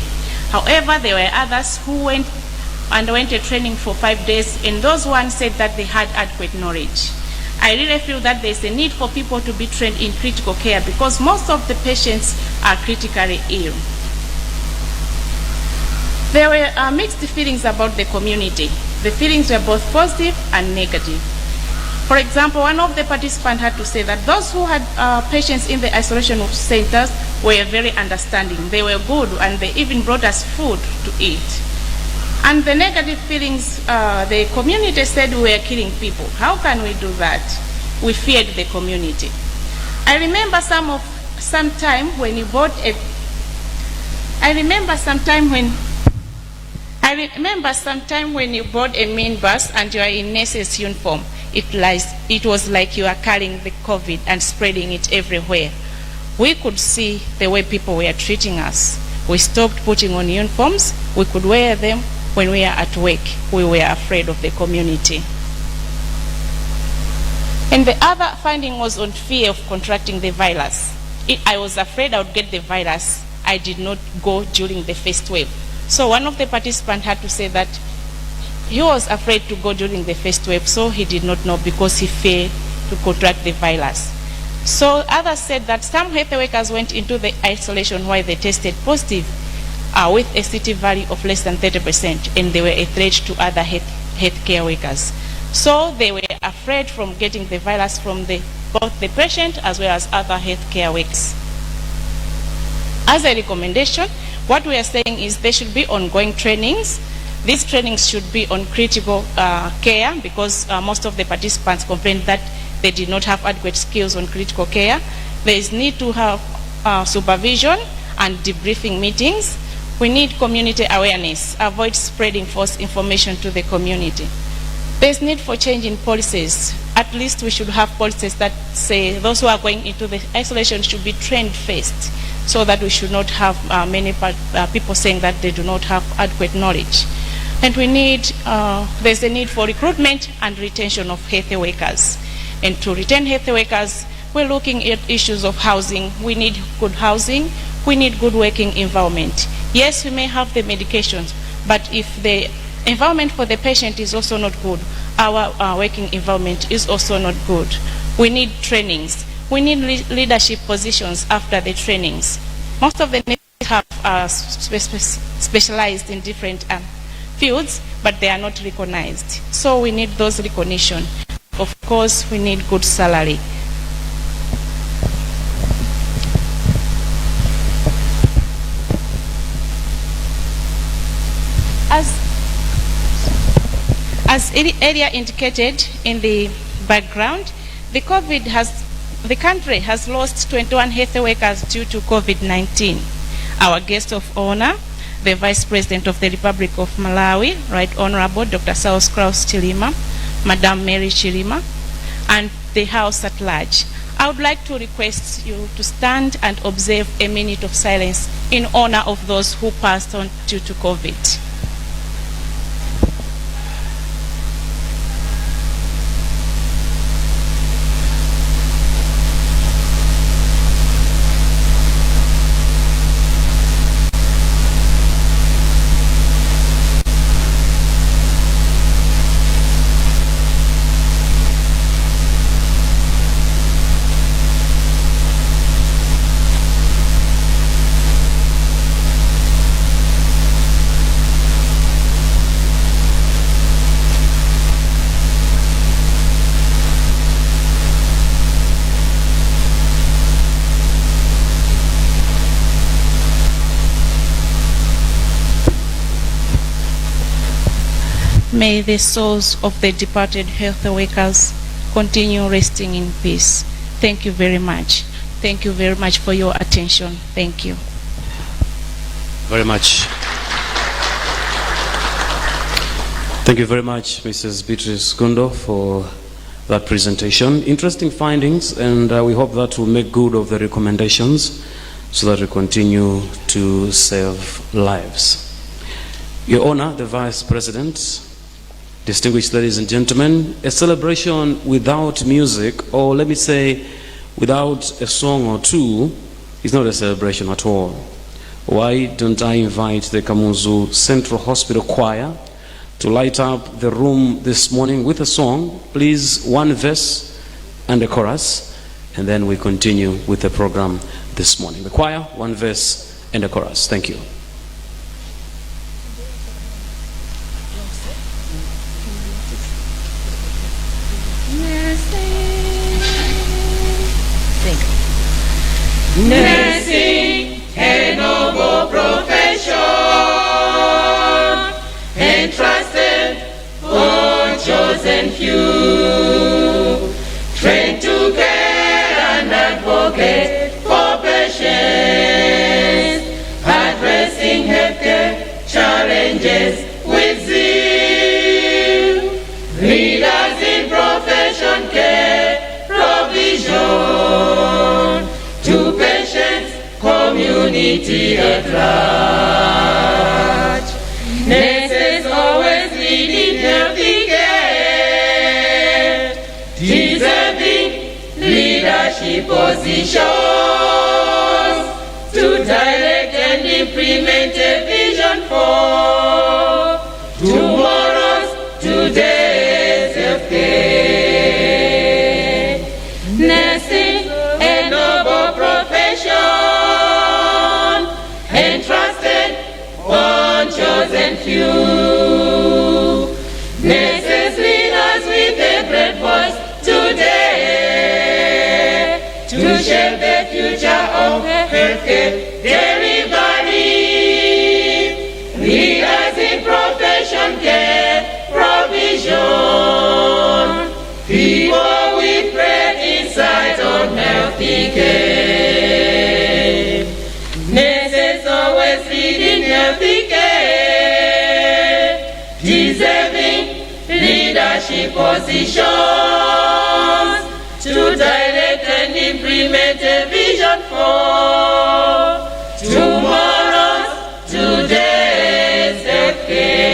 However, there were others who underwent a training for 5 days, and those ones said that they had adequate knowledge. I really feel that there's a need for people to be trained in critical care because most of the patients are critically ill. There were mixed feelings about the community. The feelings were both positive and negative. For example, one of the participants had to say that those who had patients in the isolation centers were very understanding. They were good, and they even brought us food to eat. And the negative feelings, the community said we were killing people. How can we do that? We feared the community. I remember sometime when you bought a minibus and you are in nurse's uniform. It was like you are carrying the COVID and spreading it everywhere. We could see the way people were treating us. We stopped putting on uniforms. We could wear them when we are at work. We were afraid of the community. And the other finding was on fear of contracting the virus. I was afraid I would get the virus. I did not go during the first wave. So one of the participants had to say that he was afraid to go during the first wave, so he did not know because he feared to contract the virus. So others said that some health workers went into the isolation while they tested positive with a CT value of less than 30%, and they were a threat to other healthcare workers. So they were afraid from getting the virus from both the patient as well as other healthcare workers. As a recommendation, what we are saying is there should be ongoing trainings. These trainings should be on critical care because most of the participants complained that they did not have adequate skills on critical care. There is need to have supervision and debriefing meetings. We need community awareness, avoid spreading false information to the community. There's need for change in policies. At least we should have policies that say those who are going into the isolation should be trained first, so that we should not have many people saying that they do not have adequate knowledge. And we need, there's a need for recruitment and retention of health workers. And to retain health workers, we're looking at issues of housing. We need good housing. We need good working environment. Yes, we may have the medications, but if the environment for the patient is also not good, our working environment is also not good. We need trainings. We need leadership positions after the trainings. Most of the nurses have specialized in different fields, but they are not recognized. So we need those recognition. Of course, we need good salary. As earlier indicated in the background, the country has lost 21 health workers due to COVID-19. Our guest of honor, the Vice President of the Republic of Malawi, Right Honorable Dr. Saulos Chilima, Madam Mary Chilima, and the House at large. I would like to request you to stand and observe a minute of silence in honor of those who passed on due to COVID. May the souls of the departed health workers continue resting in peace. Thank you very much. Thank you very much for your attention. Thank you. Very much. Thank you very much, Mrs. Beatrice Gundo, for that presentation. Interesting findings, and we hope that will make good of the recommendations so that we continue to save lives. Your Honor, the Vice President, distinguished ladies and gentlemen, a celebration without music, or let me say without a song or two, is not a celebration at all. Why don't I invite the Kamuzu Central Hospital Choir to light up the room this morning with a song, please, one verse and a chorus, and then we continue with the program this morning. The choir, one verse and a chorus. Thank you. Nursing, a noble profession, entrusted for chosen few, trained to care and advocate for patients, addressing healthcare challenges with zeal, leaders in profession care provision, to patients, community at large. Nurses always leading healthy care, deserving leadership positions, to direct and implement a vision for tomorrow's, today's healthcare. Nursing, a noble profession, entrusted on chosen few. Nurses, leaders with a great voice today, to shape the future of healthcare delivery. Leaders in profession care provision, people with great insight on healthy care. deserving leadership positions to direct and implement a vision for tomorrow's today's healthcare.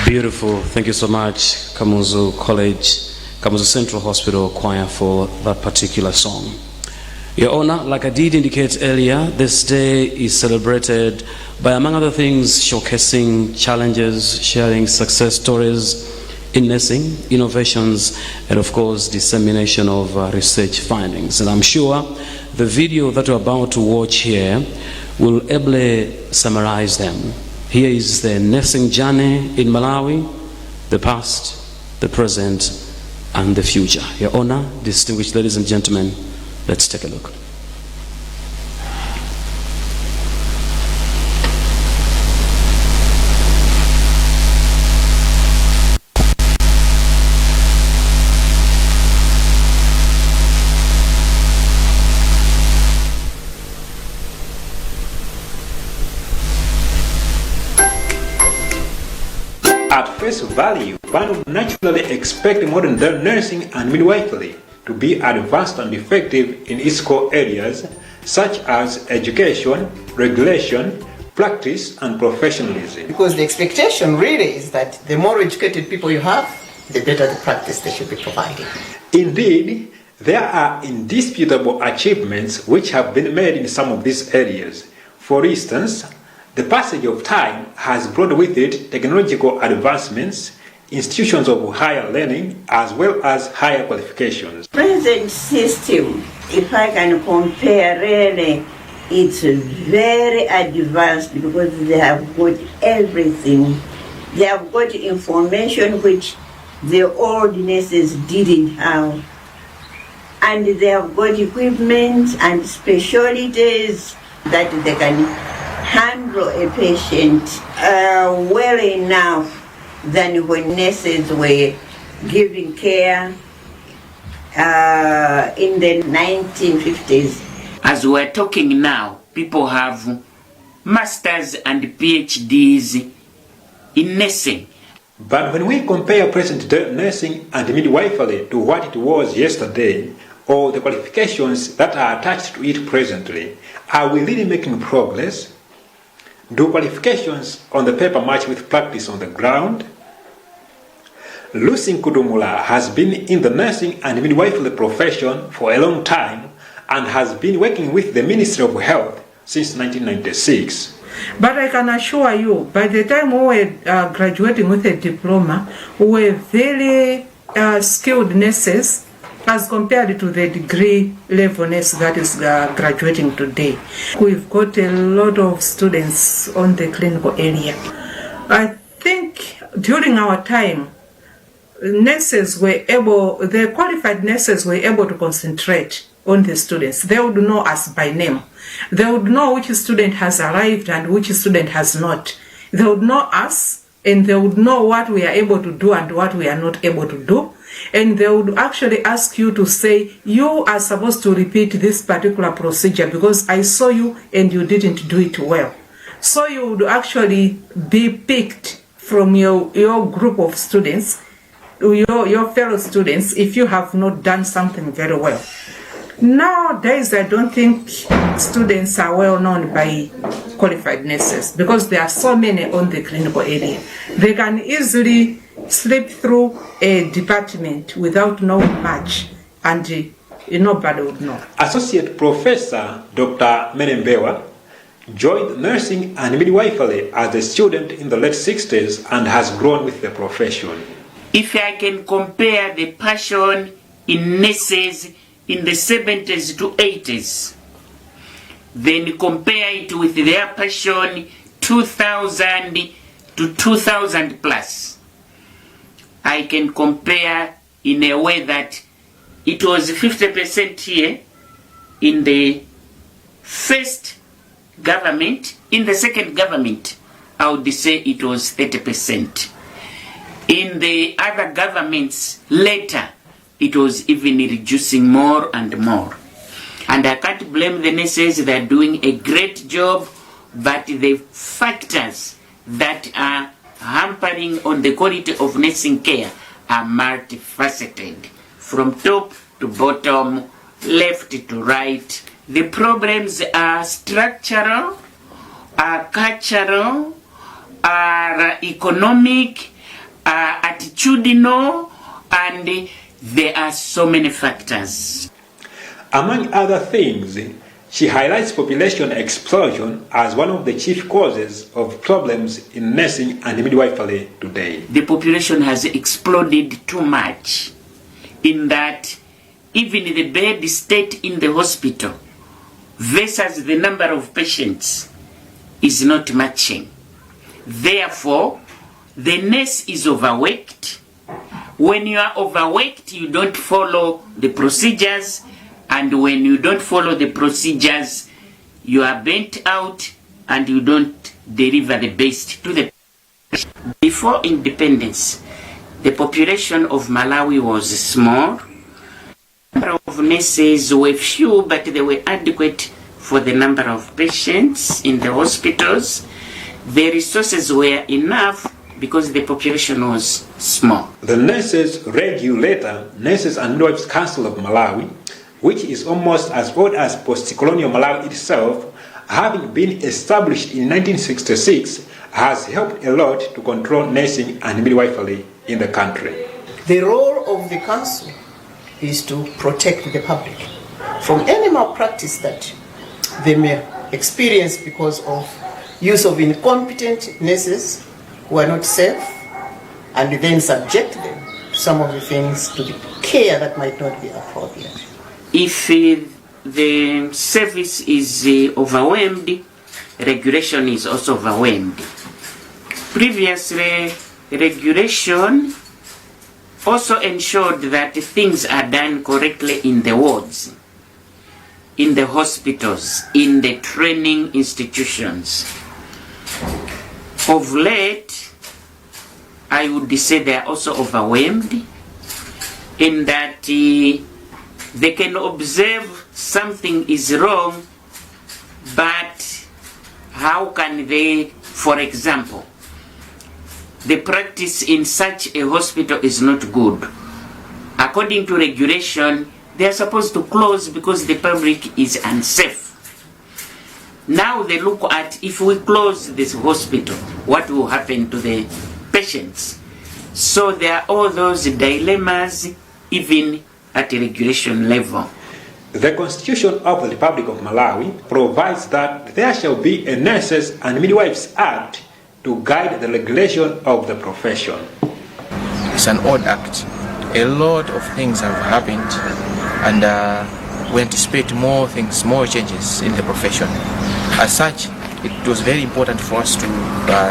Beautiful. Thank you so much, Kamuzu College, Kamuzu Central Hospital Choir, for that particular song. Your Honor, like I did indicate earlier, this day is celebrated by, among other things, showcasing challenges, sharing success stories in nursing, innovations, and of course, dissemination of research findings. And I'm sure the video that we're about to watch here will ably summarize them. Here is the nursing journey in Malawi, the past, the present, and the future. Your Honor, distinguished ladies and gentlemen, let's take a look. At face value, one would naturally expect modern day nursing and midwifery to be advanced and effective in its core areas such as education, regulation, practice, and professionalism. Because the expectation really is that the more educated people you have, the better the practice they should be providing. Indeed, there are indisputable achievements which have been made in some of these areas. For instance, the passage of time has brought with it technological advancements, institutions of higher learning, as well as higher qualifications. Present system, if I can compare, really, it's very advanced because they have got everything. They have got information which the old nurses didn't have. And they have got equipment and specialties that they can handle a patient well enough than when nurses were giving care in the 1950s. As we're talking now, people have masters and PhDs in nursing. But when we compare present day nursing and midwifery to what it was yesterday, or the qualifications that are attached to it presently, are we really making progress? Do qualifications on the paper match with practice on the ground? Lucy Nkudumula has been in the nursing and midwifery profession for a long time and has been working with the Ministry of Health since 1996. But I can assure you, by the time we were graduating with a diploma, we were very skilled nurses as compared to the degree level nurse that is graduating today. We've got a lot of students on the clinical area. I think during our time, nurses were able, the qualified nurses were able to concentrate on the students. They would know us by name. They would know which student has arrived and which student has not. They would know us and they would know what we are able to do and what we are not able to do. And they would actually ask you to say, you are supposed to repeat this particular procedure because I saw you and you didn't do it well. So you would actually be picked from your group of students, your fellow students, if you have not done something very well. Nowadays, I don't think students are well known by qualified nurses because there are so many on the clinical area. They can easily slip through a department without knowing much, and nobody would know. Associate Professor Dr. Mibawa joined nursing and midwifery as a student in the late 60s and has grown with the profession. If I can compare the passion in nurses in the 70s to 80s, then compare it with their passion 2000 to 2000 plus, I can compare in a way that it was 50% here in the first government. In the second government, I would say it was 30%. In the other governments later, it was even reducing more and more. And I can't blame the nurses, they're doing a great job, but the factors that are hampering on the quality of nursing care are multifaceted, from top to bottom, left to right. The problems are structural, are cultural, are economic, are attitudinal, and there are so many factors. Among other things, she highlights population explosion as one of the chief causes of problems in nursing and midwifery today. The population has exploded too much in that even the bed state in the hospital versus the number of patients is not matching. Therefore, the nurse is overworked. When you are overworked, you don't follow the procedures, and when you don't follow the procedures, you are burnt out and you don't deliver the best to the patient. Before independence, the population of Malawi was small. The number of nurses were few, but they were adequate for the number of patients in the hospitals. The resources were enough because the population was small. The Nurses Regulator, Nurses and Midwives Council of Malawi, which is almost as old as post-colonial Malawi itself, having been established in 1966, has helped a lot to control nursing and midwifery in the country. The role of the council is to protect the public from any malpractice that they may experience because of use of incompetent nurses who are not safe, and then subject them to some of the things, to the care that might not be appropriate. If the service is overwhelmed, regulation is also overwhelmed. Previously, regulation also ensured that things are done correctly in the wards, in the hospitals, in the training institutions. Of late, I would say they are also overwhelmed in that they can observe something is wrong, but how can they, for example, the practice in such a hospital is not good. According to regulation, they are supposed to close because the public is unsafe. Now they look at, if we close this hospital, what will happen to the patients? So there are all those dilemmas, even at a regulation level. The Constitution of the Republic of Malawi provides that there shall be a Nurses and Midwives Act to guide the regulation of the profession. It's an old act. A lot of things have happened, and we anticipate more things, more changes in the profession. As such, it was very important for us to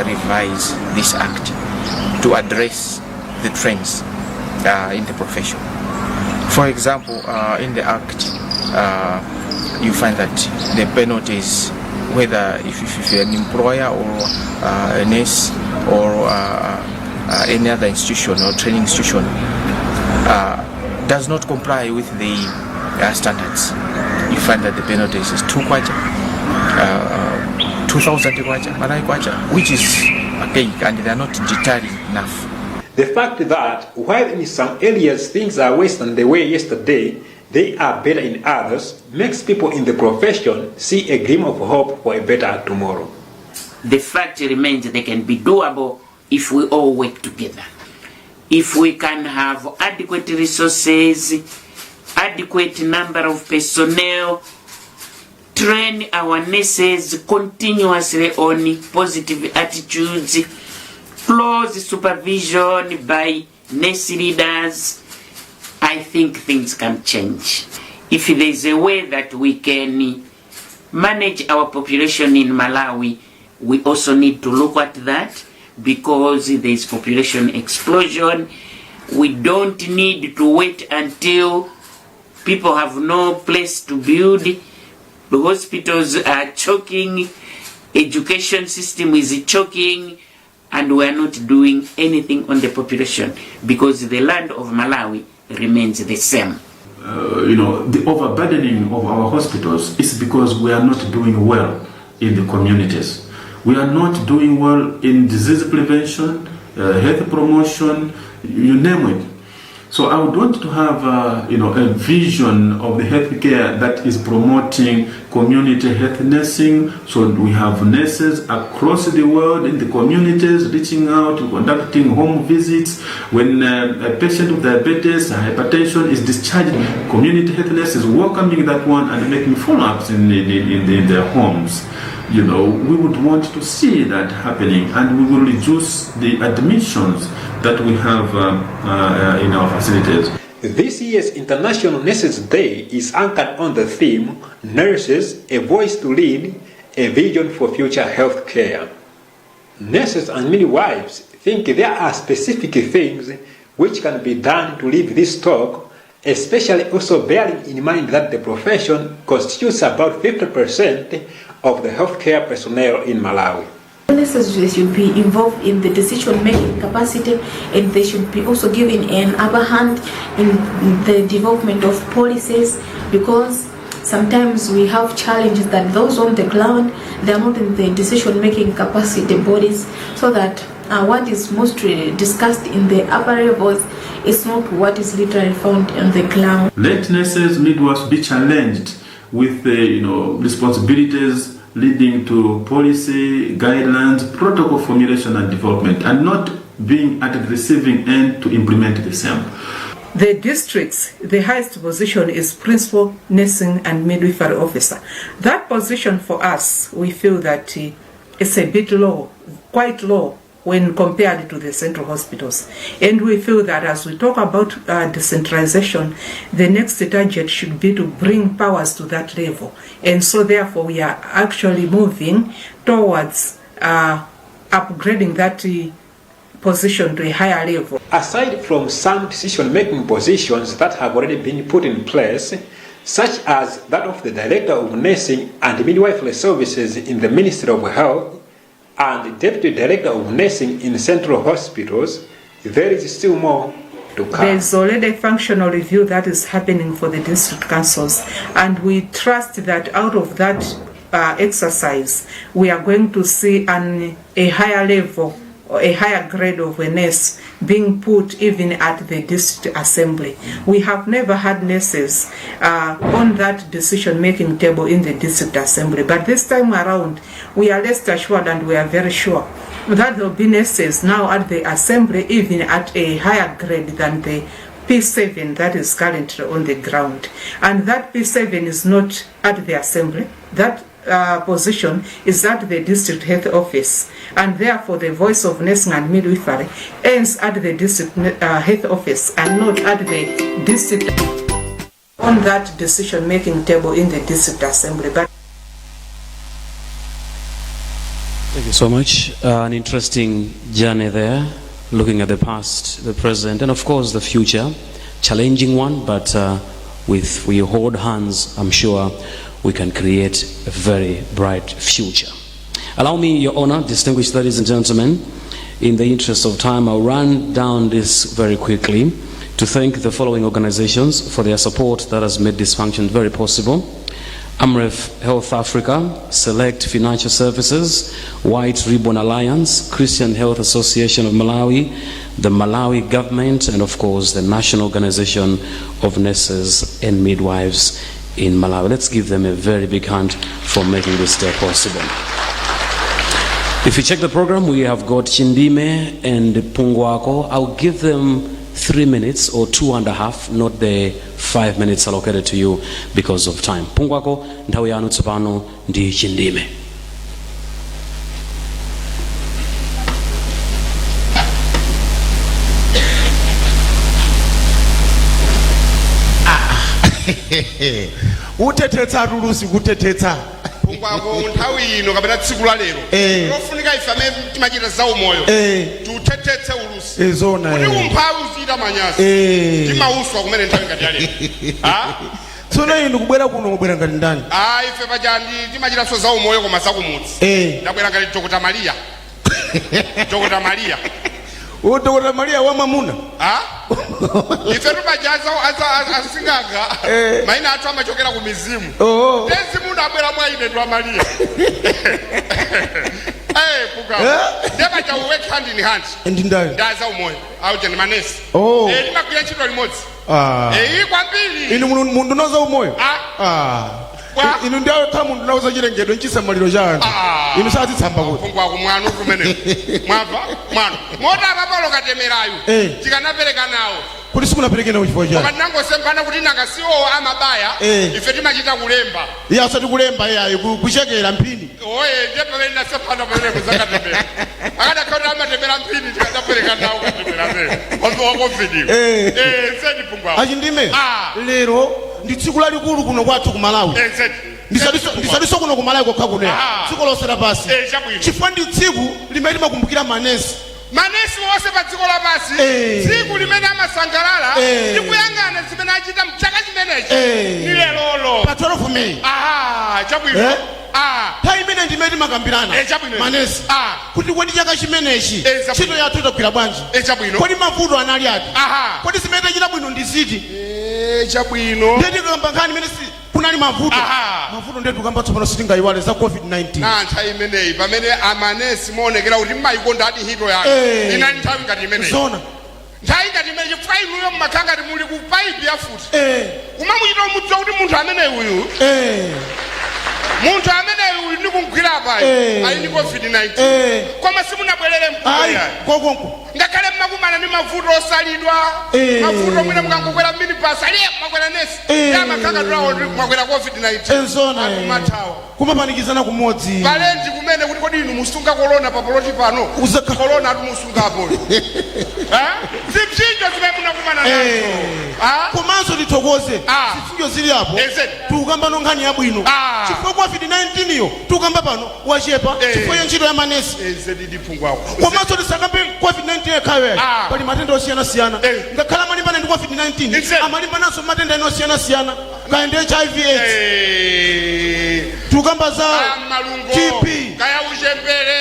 revise this act to address the trends in the profession. For example, in the act, you find that the penalties, whether if you're an employer or a nurse or any other institution or training institution, does not comply with the standards, you find that the penalties is 2 kwacha, 2,000 kwacha, Malawi kwacha, which is okay, and they are not deterring enough. The fact that while in some areas things are worse than they were yesterday, they are better in others, makes people in the profession see a gleam of hope for a better tomorrow. The fact remains they can be doable if we all work together. If we can have adequate resources, adequate number of personnel, train our nurses continuously on positive attitudes, close supervision by nurse leaders, I think things can change. If there is a way that we can manage our population in Malawi, we also need to look at that, because there is population explosion. We don't need to wait until people have no place to build. The hospitals are choking, education system is choking, and we are not doing anything on the population because the land of Malawi remains the same. the overburdening of our hospitals is because we are not doing well in the communities. We are not doing well in disease prevention, health promotion, you name it. So I would want to have a vision of the healthcare that is promoting community health nursing. So we have nurses across the world in the communities reaching out, conducting home visits. When a patient with diabetes and hypertension is discharged, community health nurses welcoming that one and making follow-ups in their homes. We would want to see that happening, and we will reduce the admissions that we have in our facilities. This year's International Nurses Day is anchored on the theme, Nurses, a Voice to Lead, a Vision for Future Health Care. Nurses and midwives think there are specific things which can be done to live this talk, especially also bearing in mind that the profession constitutes about 50% of the healthcare personnel in Malawi. Nurses should be involved in the decision-making capacity, and they should be also given an upper hand in the development of policies, because sometimes we have challenges that those on the ground, they are not in the decision-making capacity bodies, so that what is mostly discussed in the upper levels is not what is literally found on the ground. Let nurses, midwives be challenged with responsibilities leading to policy, guidelines, protocol formulation and development, and not being at the receiving end to implement the same. The districts, the highest position is Principal Nursing and Midwifery Officer. That position for us, we feel that it's a bit low, quite low, when compared to the central hospitals. And we feel that as we talk about decentralization, the next target should be to bring powers to that level. And so therefore we are actually moving towards upgrading that position to a higher level. Aside from some decision-making positions that have already been put in place, such as that of the Director of Nursing and Midwifery Services in the Ministry of Health, and Deputy Director of Nursing in central hospitals, there is still more to come. There is already a functional review that is happening for the district councils, and we trust that out of that exercise, we are going to see a higher level or a higher grade of a nurse being put even at the district assembly. We have never had nurses on that decision-making table in the district assembly, but this time around, we are rest assured and we are very sure that there will be nurses now at the assembly, even at a higher grade than the P7 that is currently on the ground. And that P7 is not at the assembly. That position is at the district health office, and therefore the voice of nursing and midwifery ends at the district health office and not at the district on that decision-making table in the district assembly. But thank you so much. An interesting journey there, looking at the past, the present, and of course the future. Challenging one, but with we hold hands, I'm sure we can create a very bright future. Allow me, Your Honor, distinguished ladies and gentlemen, in the interest of time, I'll run down this very quickly to thank the following organizations for their support that has made this function very possible. AMREF Health Africa, Select Financial Services, White Ribbon Alliance, Christian Health Association of Malawi, the Malawi government, and of course the National Organization of Nurses and Midwives in Malawi. Let's give them a very big hand for making this day possible. If you check the program, we have got Chindime and Pungwako. I'll give them 3 minutes or 2.5, not the 5 minutes allocated to you because of time. Pungwako, nthawi yanu tsopano ndi Chindime. utetetsa rulusi kutetetsa Pungwako nthawi ino kapena tsiku la lero lofunika ife amene timachita za umoyo tutetetse ulusi ezona kuti umphawi uzita manyazi timauswa kumene nthawi ngati ya lero tsono inu kubwera kuno mubwera ngati ndani ife pajandi timachita so za umoyo koma zakumudzi ndabwera ngati Dr. Maria Dr. Maria Dr. Maria wa mamuna ife tumajaza asingaga maina athu amachokera ku mizimu tezi mundu abwera mwa ine twamalia puka ndeba cha work hand in hand ndaza umoyo au jeni manesi limakwira ntchito limodzi kwambiri inu mundu noza umoyo inu ndiyo ta mundu nauza chilengedwe nchisamaliro cha anthu inu satitsamba kuti pungwa kumwana ukumene mwava mwana mota apapalo katemerayu tikanapereka nawo kuti simunapereke nawo chifukwa chani koma ndinangosembana kuti nangasiwo amabaya ife timachita kulemba iye asati kulemba iyayi kuchekera mphini ndiye pamene ndasepana pamene kuzakatemera akadakhakuti amatemera mphini tikadapereka nawo katemera pene wakovidiwo seni pungwawo achindime lero ndi tsiku lalikulu kuno kwathu ku Malawi ndisadiso kuno ku Malawi kokha kuno tsiku lonse lapasi chifukwa ndi tsiku limene limakumbukira manesi wonse pa dziko lapasi tsiku limene amasangalala ndi kuyang'ana zimene achita mchaka chimenechi ni lelolo pa 12 May chabwino nthawi imene ndimene timakambirana manesi kuti kodi chaka chimenechi ntchito yathu itagwira bwanji kodi mavuto anali ati kodi zimene tachita bwino ndi ziti chabwino ndikamba nkhani imene kunali mavuto ndetu kamba tsopano sitingayiwale za COVID-19 nthawi imeneyi pamene amanesi moonekera kuti mmayikonda ati hito yake inali nthawi ngati imeneyi nthawi ngati imeneyi chifukwa inuyo mmakhanga ngati muli ku paipi ya futi umamuchita umudziwa kuti munthu amene uyu ndikungwira apayi ali ndi COVID-19 koma simunabwerere mkonko ngakhale mmakumana ndi mavuto osalidwa mavuto mwina mukangokwera minibus aliye mwakwera nesi yamakhanga tulawo mwakwera COVID-19 akumathawa kumapanikizana kumodzi palendi kumene kuti kodi inu musunga korona papoloti pano korona atumusungapo zipsinjo zimene munakumana nazo komanso tithokoze zipsinjo zili apo tikukamba nkhani yabwino chifukwa COVID-19 yo tikukamba pano wachepa chifukwa ya ntchito ya manesi komanso tisakambe COVID-19 yekhayo pali matenda osiyana-siyana ngakhala amalimbana ndi COVID-19 amalimbananso matenda ena osiyana-siyana kaya ndi HIV AIDS tukamba za TB kaya uchembere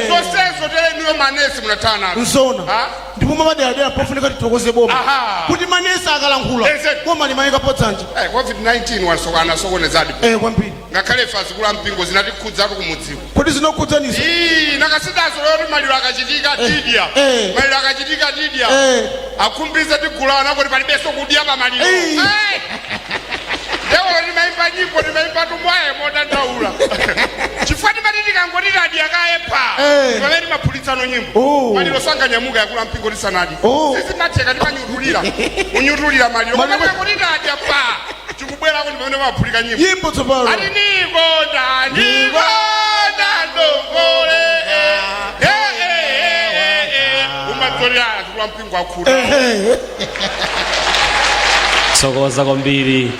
zonsezo tenuyo manesi munathana nzona ndipo mamadera pofunika tithokoze boma kuti manesi akalankhula boma limayika podzanja COVID-19 wasokana sokonezadi kwambiri ngakhale fasi kula mpingo zinatikhudzapo kumudziwa kodi zinokhudzaniso nakasidazo lero maliro akachitika tidya maliro akachitika tidya akhumbize tigulana kuti palibenso kudya pa maliro lero timayimba nyimbo timayimba tumwaye modandaula chifukwa timati tikangoti tadya kayepa pamene timaphulitsano nyimbo maliro sanganyamuka yakula mpingo tisanadi sizimatheka timanyutulira unyutulira maliro koma tikangoti tadya pa tikubwera kuti pamene maphulika nyimbo tsopano ati ndikonda ndongole umadzolera tikula mpingo akhuta tsokoza kwambiri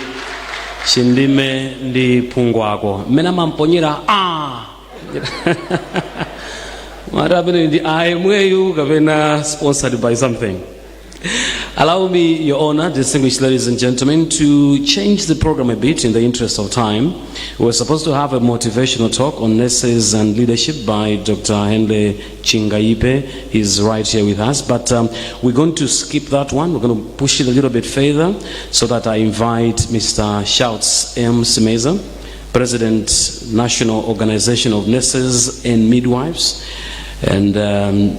chindime ndi phungwako mmene amamponyera mati amene ndi ayemweyu kapena sponsored by something. Allow me, Your Honor, distinguished ladies and gentlemen, to change the program a bit in the interest of time. We're supposed to have a motivational talk on nurses and leadership by Dr. Henle Chingaipe. He's right here with us, but we're going to skip that one. We're going to push it a little bit further so that I invite Mr. Shouts M. Simeza, President, National Organization of Nurses and Midwives. And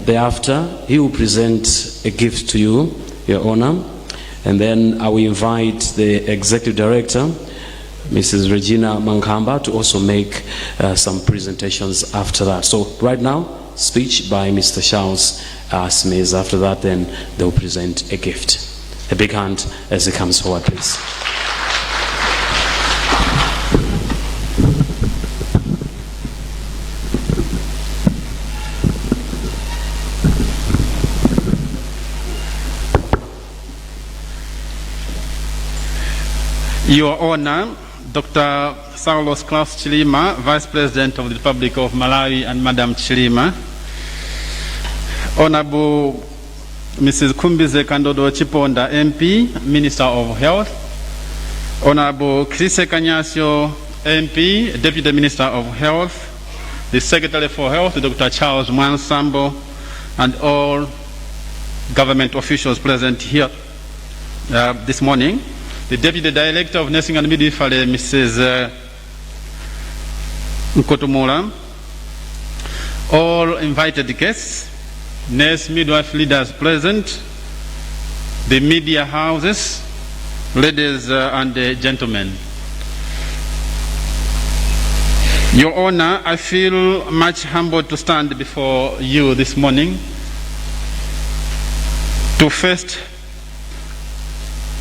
thereafter, he will present a gift to you, Your Honor. And then I will invite the Executive Director, Mrs. Regina Mankamba, to also make some presentations after that. So right now, speech by Mr. Charles Smith. After that, then they will present a gift. A big hand as he comes forward, please. Your Honor, Dr. Saulos Chilima, Vice President of the Republic of Malawi, and Madam Chilima, Honorable Mrs. Kumbize Kandodo Chiponda, MP, Minister of Health, Honorable Krise Kanyasio, MP, Deputy Minister of Health, the Secretary for Health, Dr. Charles Mwansambo, and all government officials present here this morning, the Deputy Director of Nursing and Midwifery, Mrs. Nkotomula, all invited guests, nurse midwife leaders present, the media houses, ladies and gentlemen. Your Honor, I feel much humbled to stand before you this morning to first,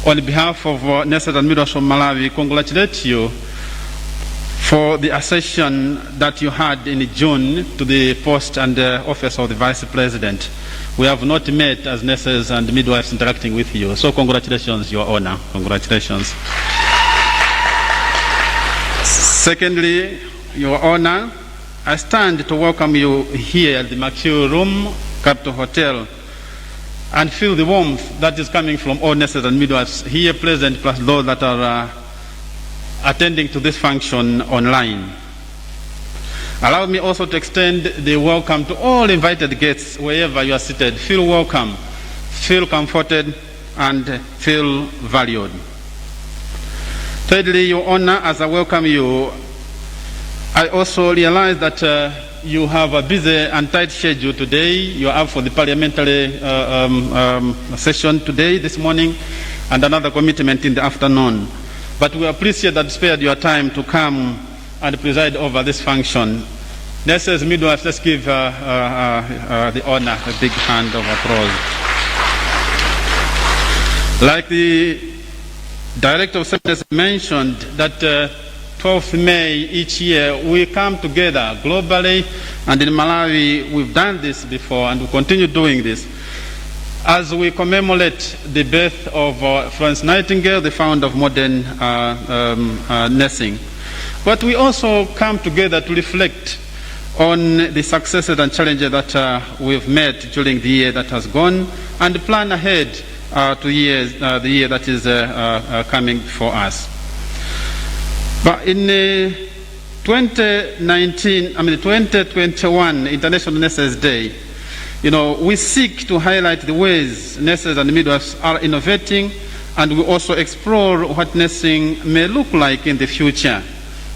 on behalf of nurses and midwives from Malawi, congratulate you for the accession that you had in June to the post and office of the Vice President. We have not met as nurses and midwives interacting with you, so congratulations, Your Honor. Congratulations. Secondly, Your Honor, I stand to welcome you here at the Mercure Room, Capital Hotel, and feel the warmth that is coming from all nurses and midwives here present, plus those that are attending to this function online. Allow me also to extend the welcome to all invited guests wherever you are seated. Feel welcome, feel comforted, and feel valued. Thirdly, Your Honor, as I welcome you, I also realize that you have a busy and tight schedule today. You are up for the parliamentary session today, this morning, and another commitment in the afternoon. But we appreciate that you spared your time to come and preside over this function. Nurses, midwives, let's give the honor a big hand of applause. Like the Director of Services mentioned, that 12th May each year, we come together globally, and in Malawi, we've done this before, and we continue doing this, as we commemorate the birth of Florence Nightingale, the founder of modern nursing. But we also come together to reflect on the successes and challenges that we've met during the year that has gone, and plan ahead to the year that is coming for us. But in 2021 International Nurses Day, we seek to highlight the ways nurses and midwives are innovating, and we also explore what nursing may look like in the future,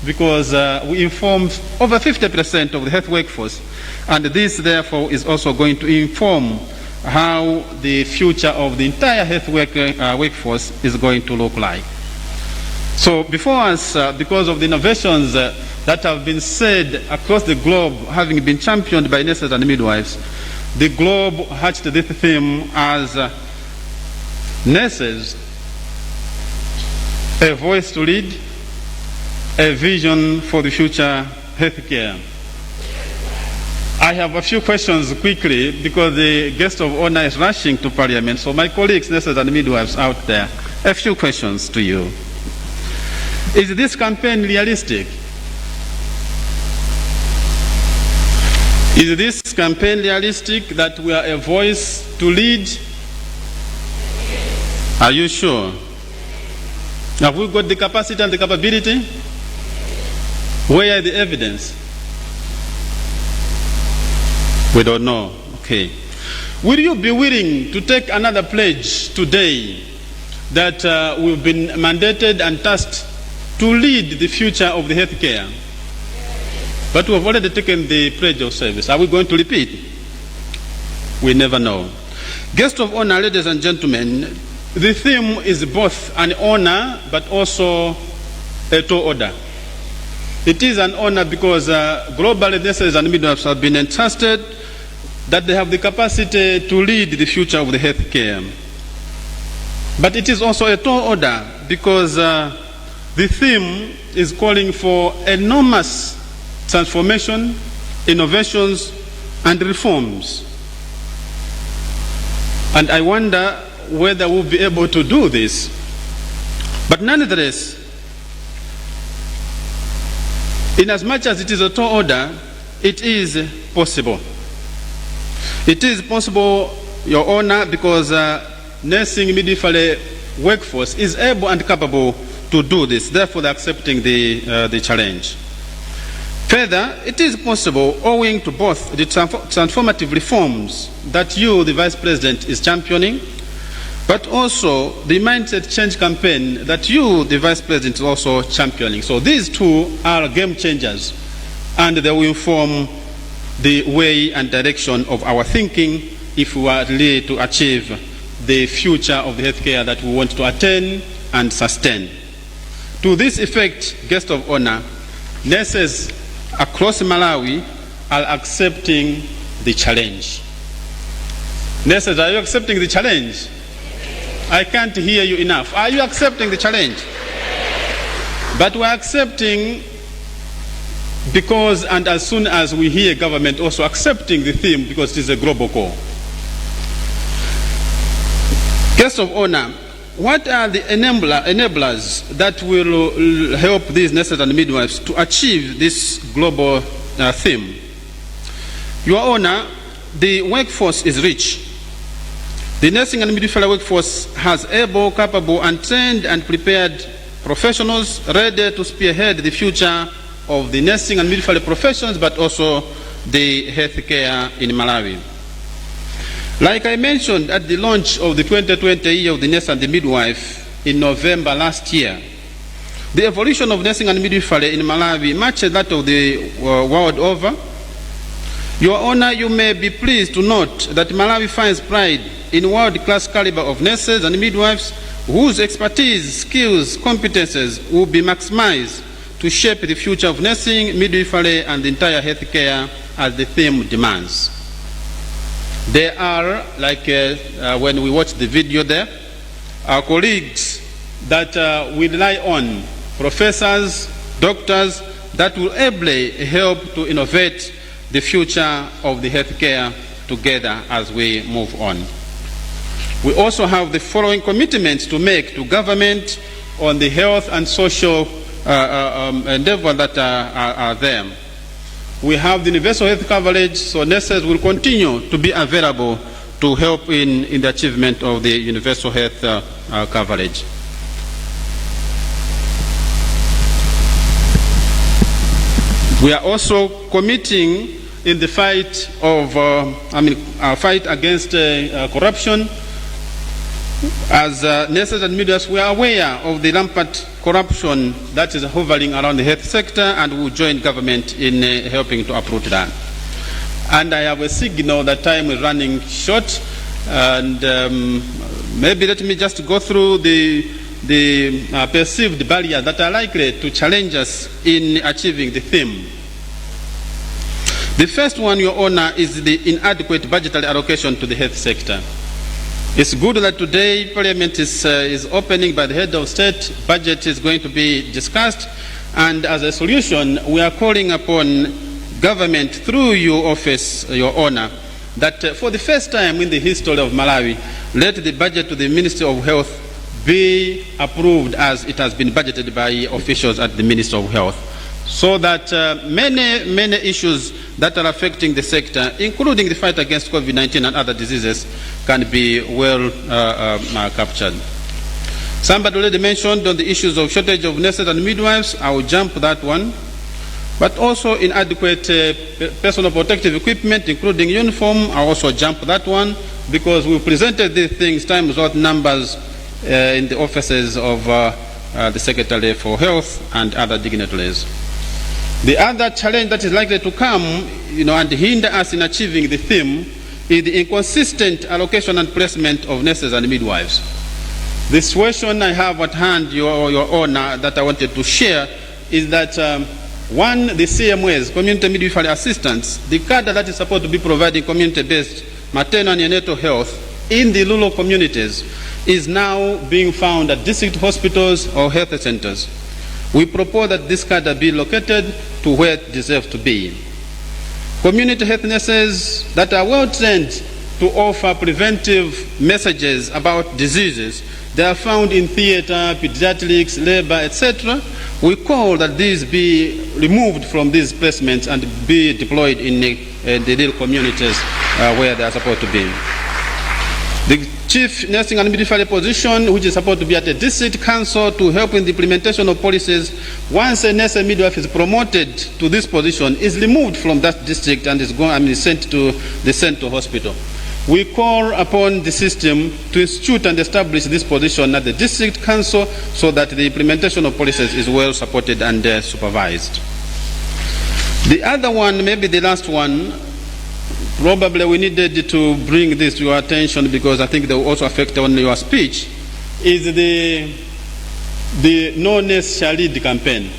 because we inform over 50% of the health workforce, and this therefore is also going to inform how the future of the entire health workforce is going to look like. So before us, because of the innovations that have been said across the globe, having been championed by nurses and midwives, the globe hatched this theme as nurses, a voice to lead, a vision for the future healthcare. I have a few questions quickly because the guest of honor is rushing to Parliament. So my colleagues, nurses and midwives out there, a few questions to you. Is this campaign realistic? Is this campaign realistic that we are a voice to lead? Are you sure? Have we got the capacity and the capability? Where are the evidence? We don't know. Okay. Will you be willing to take another pledge today that we've been mandated and tasked to lead the future of the healthcare? But we have already taken the pledge of service. Are we going to repeat? We never know. Guest of honor, ladies and gentlemen, the theme is both an honor but also a tall order. It is an honor because globally nurses and midwives have been entrusted that they have the capacity to lead the future of the healthcare. But it is also a tall order because the theme is calling for enormous transformation, innovations, and reforms. And I wonder whether we'll be able to do this. But nonetheless, in as much as it is a tall order, it is possible. It is possible, Your Honor, because nursing midwifery workforce is able and capable to do this. Therefore, they're accepting the challenge. Further, it is possible owing to both the transformative reforms that you, the Vice President, is championing, but also the mindset change campaign that you, the Vice President, is also championing. So these two are game changers, and they will inform the way and direction of our thinking if we are really to achieve the future of the healthcare that we want to attain and sustain. To this effect, guest of honor, nurses across Malawi are accepting the challenge. Nurses, are you accepting the challenge? I can't hear you enough. Are you accepting the challenge? But we're accepting because, and as soon as we hear government also accepting the theme, because it is a global call. Guest of honor, what are the enablers that will help these nurses and midwives to achieve this global theme? Your honor, the workforce is rich. The nursing and midwifery workforce has able, capable, and trained and prepared professionals ready to spearhead the future of the nursing and midwifery professions, but also the healthcare in Malawi. Like I mentioned at the launch of the 2020 Year of the Nurse and the Midwife in November last year, the evolution of nursing and midwifery in Malawi matches that of the world over. Your honor, you may be pleased to note that Malawi finds pride in world-class caliber of nurses and midwives whose expertise, skills, competences will be maximized to shape the future of nursing, midwifery, and the entire healthcare as the theme demands. There are, like when we watch the video there, our colleagues that we rely on, professors, doctors, that will ably help to innovate the future of the healthcare together as we move on. We also have the following commitments to make to government on the health and social endeavor that are there. We have the universal health coverage, so nurses will continue to be available to help in the achievement of the universal health coverage. We are also committing in the fight of, fight against corruption. As nurses and midwives, we are aware of the rampant corruption that is hovering around the health sector, and will join government in helping to uproot that. And I have a signal that time is running short, and maybe let me just go through the perceived barriers that are likely to challenge us in achieving the theme. The first one, Your Honor, is the inadequate budgetary allocation to the health sector. It's good that today Parliament is opening by the head of state. Budget is going to be discussed, and as a solution, we are calling upon government through your office, Your Honor, that for the first time in the history of Malawi, let the budget to the Ministry of Health be approved as it has been budgeted by officials at the Ministry of Health, so that many issues that are affecting the sector, including the fight against COVID-19 and other diseases, can be well captured. Somebody already mentioned on the issues of shortage of nurses and midwives. I will jump that one. But also inadequate personal protective equipment, including uniform, I also jump that one, because we presented these things times without numbers in the offices of the Secretary for Health and other dignitaries. The other challenge that is likely to come, and hinder us in achieving the theme is the inconsistent allocation and placement of nurses and midwives. The situation I have at hand, Your Honor, that I wanted to share is that one, the CMAs, community midwifery assistants, the cadre that is supposed to be providing community-based maternal and neonatal health in the rural communities is now being found at district hospitals or health centers. We propose that this cadre be located to where it deserves to be. Community health nurses that are well trained to offer preventive messages about diseases, they are found in theater, pediatrics, labor, etc. We call that these be removed from these placements and be deployed in the real communities where they are supposed to be. The chief nursing and midwifery position, which is supposed to be at a district council to help in the implementation of policies, once a nurse and midwife is promoted to this position, is removed from that district and is sent to the central hospital. We call upon the system to institute and establish this position at the district council so that the implementation of policies is well supported and supervised. The other one, maybe the last one, probably we needed to bring this to your attention because I think they will also affect on your speech, is the No Nurse Shall Lead campaign.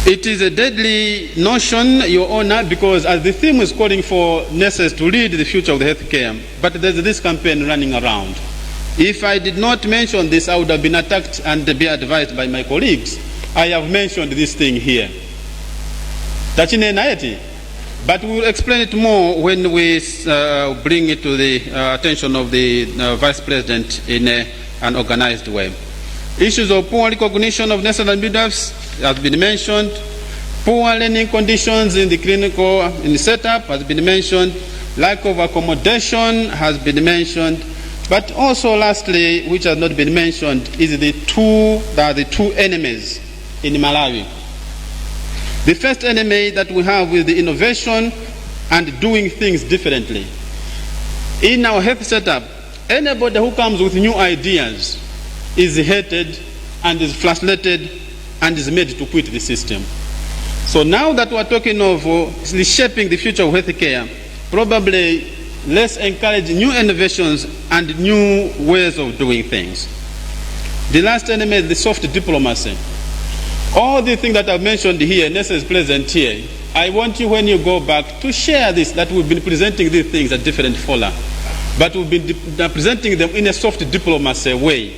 It is a deadly notion, Your Honor, because as the theme is calling for nurses to lead the future of the healthcare, but there's this campaign running around. If I did not mention this, I would have been attacked and be advised by my colleagues. I have mentioned this thing here. But we will explain it more when we bring it to the attention of the Vice President in an organized way. Issues of poor recognition of nurses and midwives has been mentioned. Poor learning conditions in the clinical setup has been mentioned. Lack of accommodation has been mentioned. But also lastly, which has not been mentioned, is the two enemies in Malawi. The first enemy that we have is the innovation and doing things differently. In our health setup, anybody who comes with new ideas is hated and is frustrated and is made to quit the system. So now that we're talking of reshaping the future of healthcare, probably let's encourage new innovations and new ways of doing things. The last enemy is the soft diplomacy. All the things that I've mentioned here, Nessa is present here. I want you, when you go back, to share this, that we've been presenting these things at different fora, but we've been presenting them in a soft diplomacy way.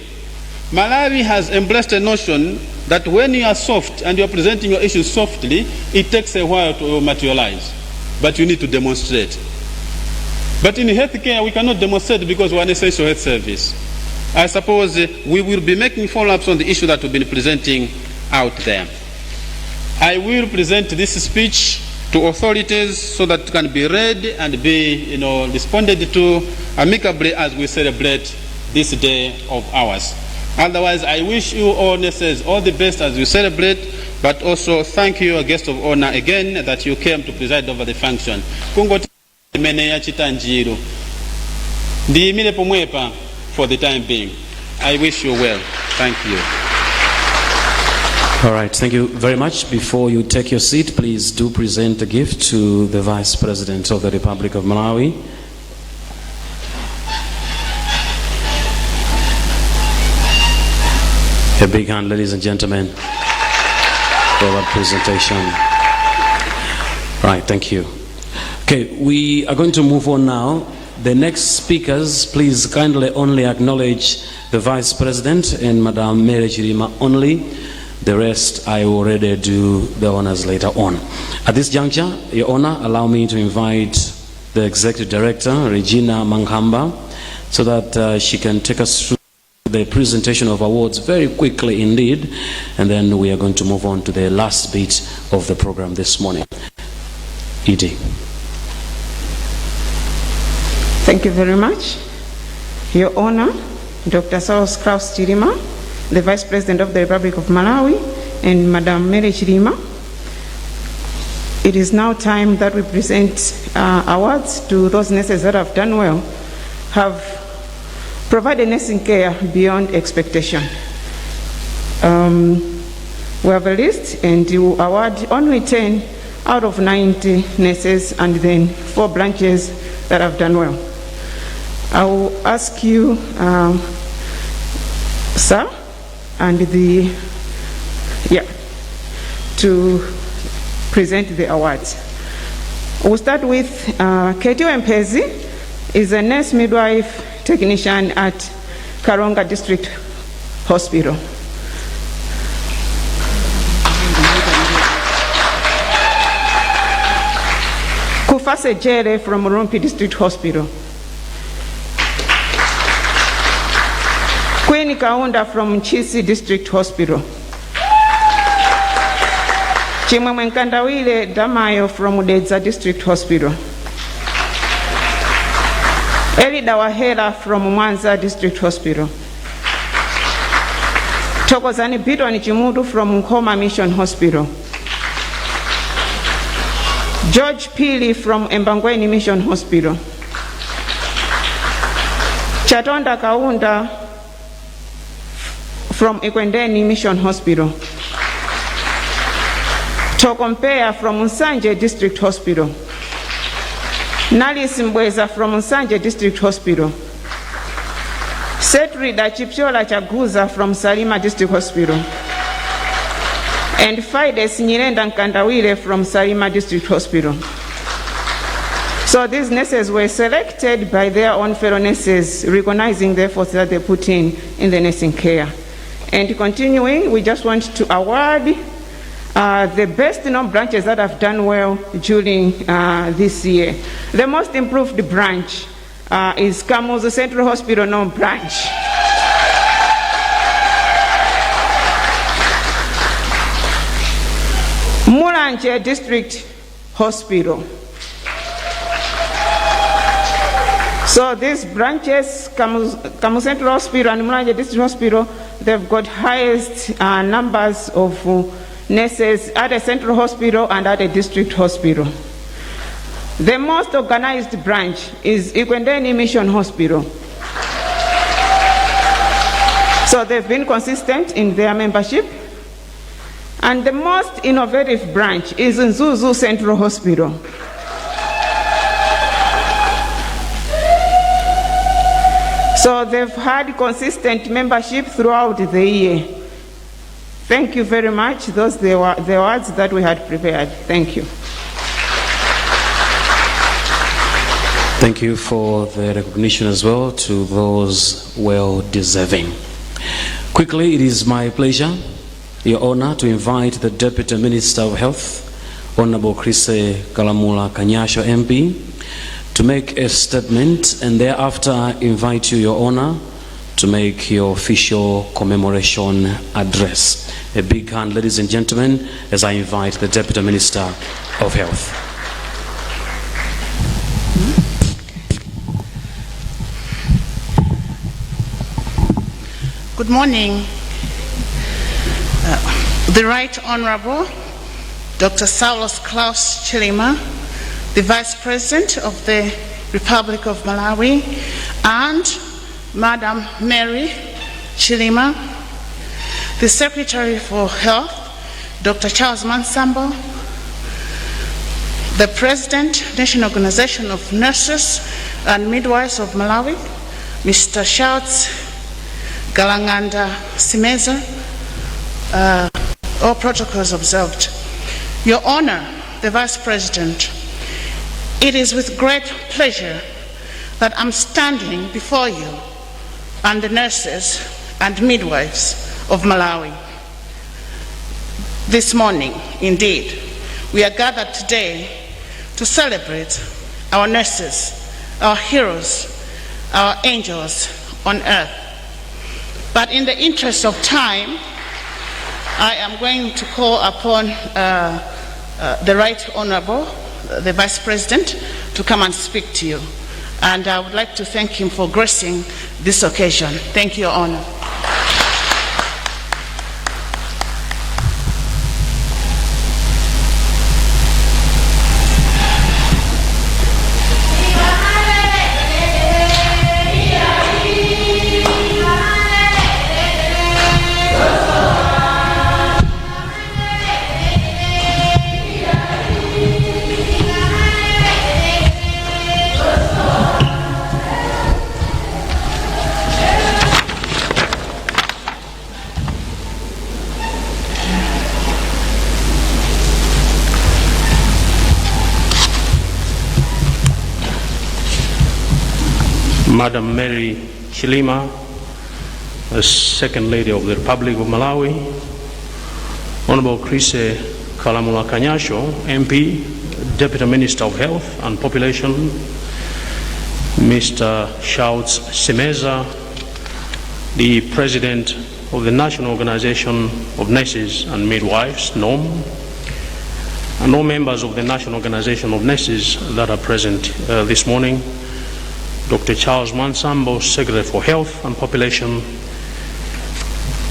Malawi has embraced a notion that when you are soft and you are presenting your issues softly, it takes a while to materialize, but you need to demonstrate. But in healthcare, we cannot demonstrate because we are an essential health service. I suppose we will be making follow-ups on the issue that we've been presenting out there. I will present this speech to authorities so that it can be read and be responded to amicably as we celebrate this day of ours. Otherwise, I wish you all nurses all the best as you celebrate, but also thank you, a guest of honor, again, that you came to preside over the function. For the time being. I wish you well. Thank you. All right, thank you very much. Before you take your seat, please do present a gift to the Vice President of the Republic of Malawi. A big hand, ladies and gentlemen, for that presentation. Right, thank you. Okay, we are going to move on now. The next speakers, please kindly only acknowledge the Vice President and Madam Mary Chilima only. The rest, I will already do the honors later on. At this juncture, Your Honor, allow me to invite the Executive Director, Regina Mankhamba, so that she can take us through the presentation of awards very quickly indeed, and then we are going to move on to the last bit of the program this morning. E.D. Thank you very much. Your Honor, Dr. Saulos Chilima, the Vice President of the Republic of Malawi, and Madam Mary Chilima. It is now time that we present awards to those nurses that have done well, have provided nursing care beyond expectation. We have a list, and you award only 10 out of 90 nurses and then 4 branches that have done well. I will ask you, sir, and to present the awards. We'll start with Katie Wempezi, is a nurse midwife technician at Karonga District Hospital. Kufase Jere from Rumpi District Hospital. Queen Kaunda from Chisi District Hospital. Chimwemwe Nkandawile Damayo from Udedza District Hospital. Elida Wahera from Mwanza District Hospital. Tokozani Bitwani Chimudu from Nkoma Mission Hospital. George Pili from Mbangweni Mission Hospital. Chatonda Kaunda from Ikwendeni Mission Hospital. Tokompea from Nsanje District Hospital. Nali Simbweza from Nsanje District Hospital. Setrida Chipchola Chaguza from Salima District Hospital. And Fides Nyirenda Nkandawire from Salima District Hospital. So these nurses were selected by their own fellow nurses, recognizing the efforts that they put in the nursing care. And continuing, we just want to award the best branches that have done well during this year. The most improved branch is Kamuzu Central Hospital branch. Mulanje District Hospital. So these branches, Kamu Central Hospital and Mulanje District Hospital, they've got highest numbers of nurses at a central hospital and at a district hospital. The most organized branch is Ikwendeni Mission Hospital. So they've been consistent in their membership. And the most innovative branch is Nzuzu Central Hospital. So they've had consistent membership throughout the year. Thank you very much. Those were the words that we had prepared. Thank you. Thank you for the recognition as well to those well deserving. Quickly, it is my pleasure, your honor, to invite the Deputy Minister of Health, Honorable Chrise Kalamula Kanyasho MP, to make a statement, and thereafter invite you, your honor, to make your official commemoration address. A big hand, ladies and gentlemen, as I invite the Deputy Minister of Health. Good morning. The Right Honorable Dr. Saulos Chilima, the Vice President of the Republic of Malawi, and Madam Mary Chilima, the Secretary for Health, Dr. Charles Mansambo, the President, National Organization of Nurses and Midwives of Malawi, Mr. Shouts Galanganda Simeza, all protocols observed. Your Honor, the Vice President, it is with great pleasure that I'm standing before you and the nurses and midwives of Malawi. This morning, indeed, we are gathered today to celebrate our nurses, our heroes, our angels on earth. But in the interest of time, I am going to call upon the Right Honorable, the Vice President, to come and speak to you. And I would like to thank him for gracing this occasion. Thank you, Your Honor. Madam Mary Chilima, the Second Lady of the Republic of Malawi, Honorable Chrise Kalamula Kanyasho, MP, Deputy Minister of Health and Population, Mr. Shouts Simeza, the President of the National Organization of Nurses and Midwives, NOM, and all members of the National Organization of Nurses that are present this morning, Dr. Charles Mansambo, Secretary for Health and Population.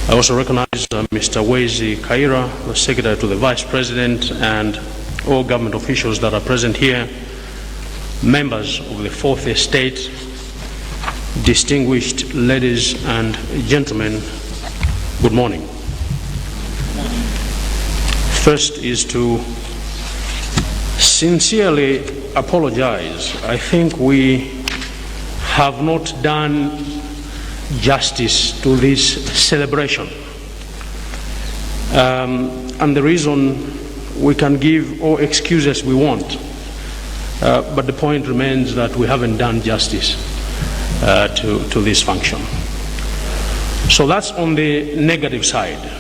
I also recognize Mr. Wezi Kaira, the Secretary to the Vice President, and all government officials that are present here, members of the Fourth Estate, distinguished ladies and gentlemen, good morning. First is to sincerely apologize. I think we have not done justice to this celebration. And the reason, we can give all excuses we want, but the point remains that we haven't done justice to this function. So that's on the negative side.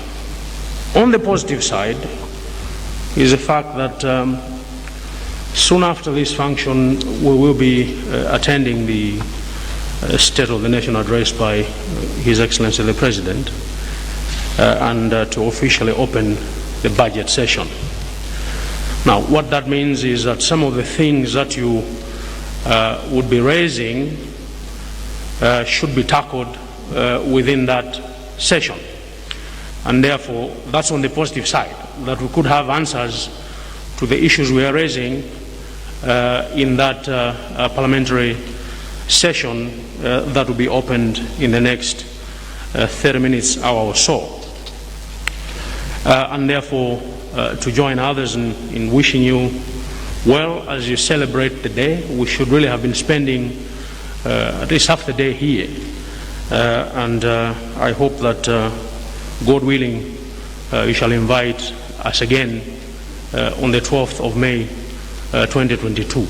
On the positive side is the fact that soon after this function we will be attending the State of the Nation address by His Excellency the President and to officially open the budget session. Now, what that means is that some of the things that you would be raising should be tackled within that session. And therefore, that's on the positive side, that we could have answers to the issues we are raising in that parliamentary session that will be opened in the next 30 minutes, hour or so. And therefore, to join others in wishing you well as you celebrate the day. We should really have been spending at least half the day here. And I hope that, God willing, you shall invite us again on the 12th of May 2022.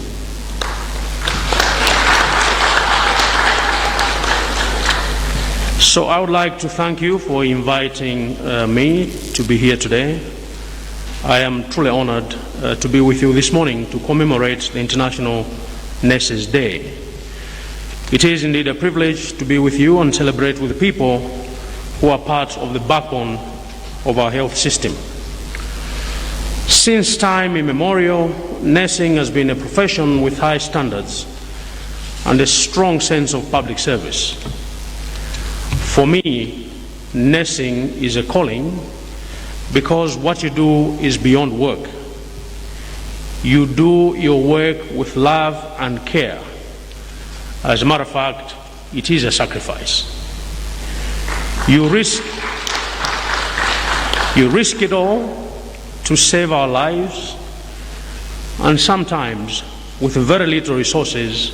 So I would like to thank you for inviting me to be here today. I am truly honored to be with you this morning to commemorate the International Nurses Day. It is indeed a privilege to be with you and celebrate with the people who are part of the backbone of our health system. Since time immemorial, nursing has been a profession with high standards and a strong sense of public service. For me, nursing is a calling because what you do is beyond work. You do your work with love and care. As a matter of fact, it is a sacrifice. You risk it all to save our lives, and sometimes with very little resources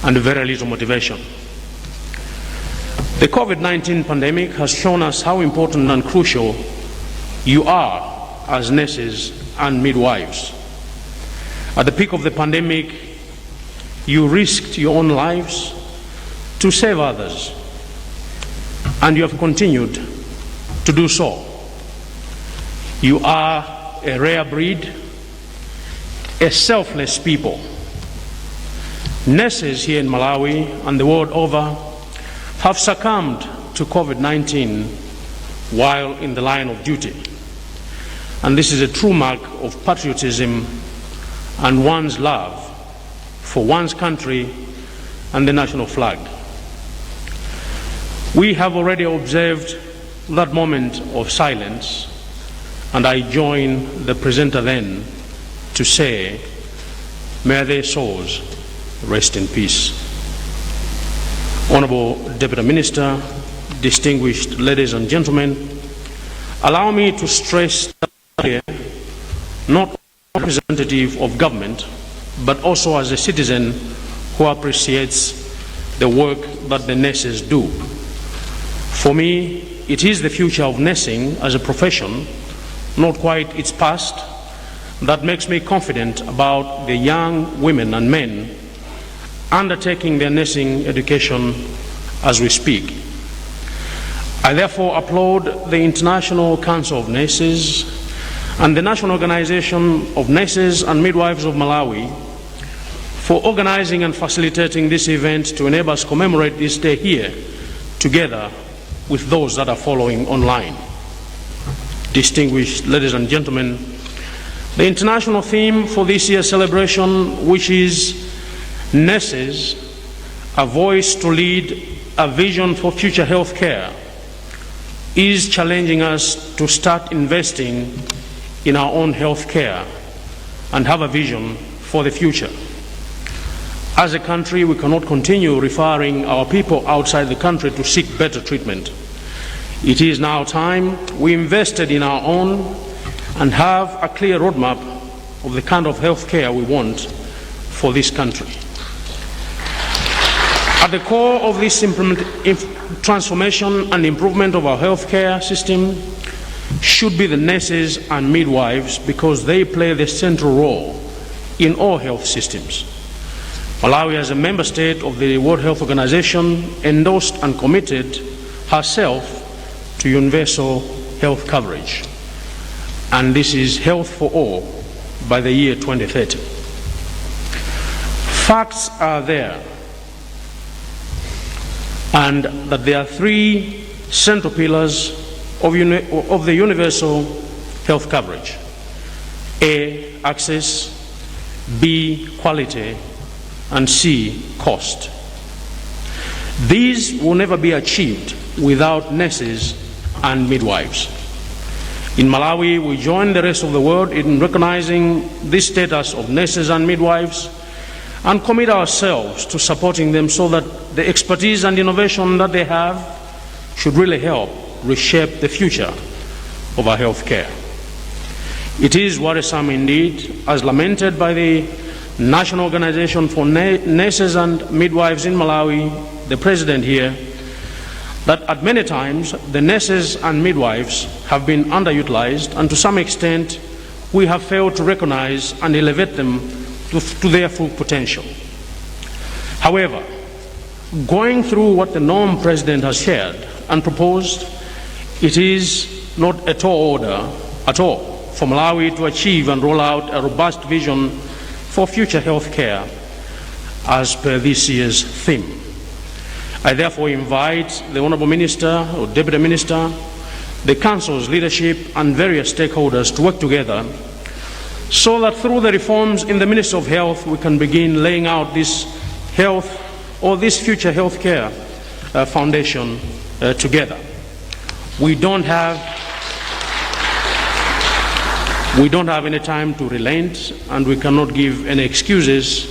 and very little motivation. The COVID-19 pandemic has shown us how important and crucial you are as nurses and midwives. At the peak of the pandemic, you risked your own lives to save others, and you have continued to do so. You are a rare breed, a selfless people. Nurses here in Malawi and the world over have succumbed to COVID-19 while in the line of duty. And this is a true mark of patriotism and one's love for one's country and the national flag. We have already observed that moment of silence, and I join the presenter then to say, may their souls rest in peace. Honorable Deputy Minister, distinguished ladies and gentlemen, allow me to stress that here, not a representative of government, but also as a citizen who appreciates the work that the nurses do. For me, it is the future of nursing as a profession, not quite its past, that makes me confident about the young women and men undertaking their nursing education as we speak. I therefore applaud the International Council of Nurses and the National Organization of Nurses and Midwives of Malawi for organizing and facilitating this event to enable us to commemorate this day here together with those that are following online. Distinguished ladies and gentlemen, the international theme for this year's celebration, which is Nurses, a voice to lead a vision for future health care, is challenging us to start investing in our own health care and have a vision for the future. As a country, we cannot continue referring our people outside the country to seek better treatment. It is now time we invested in our own and have a clear roadmap of the kind of health care we want for this country. At the core of this transformation and improvement of our health care system should be the nurses and midwives, because they play the central role in all health systems. Malawi, as a member state of the World Health Organization, endorsed and committed herself to universal health coverage. And this is health for all by the year 2030. Facts are there, and that there are three central pillars of the universal health coverage. A, access, B, quality, and C, cost. These will never be achieved without nurses and midwives. In Malawi, we join the rest of the world in recognizing this status of nurses and midwives and commit ourselves to supporting them so that the expertise and innovation that they have should really help reshape the future of our health care. It is worrisome indeed, as lamented by the National Organization for Nurses and Midwives in Malawi, the president here, that at many times the nurses and midwives have been underutilized, and to some extent we have failed to recognize and elevate them to their full potential. However, going through what the NORM president has shared and proposed, it is not at all order at all for Malawi to achieve and roll out a robust vision for future health care as per this year's theme. I therefore invite the Honourable Minister or Deputy Minister, the Council's leadership and various stakeholders to work together so that through the reforms in the Ministry of Health we can begin laying out this health or this future health care foundation together. We don't have any time to relent, and we cannot give any excuses.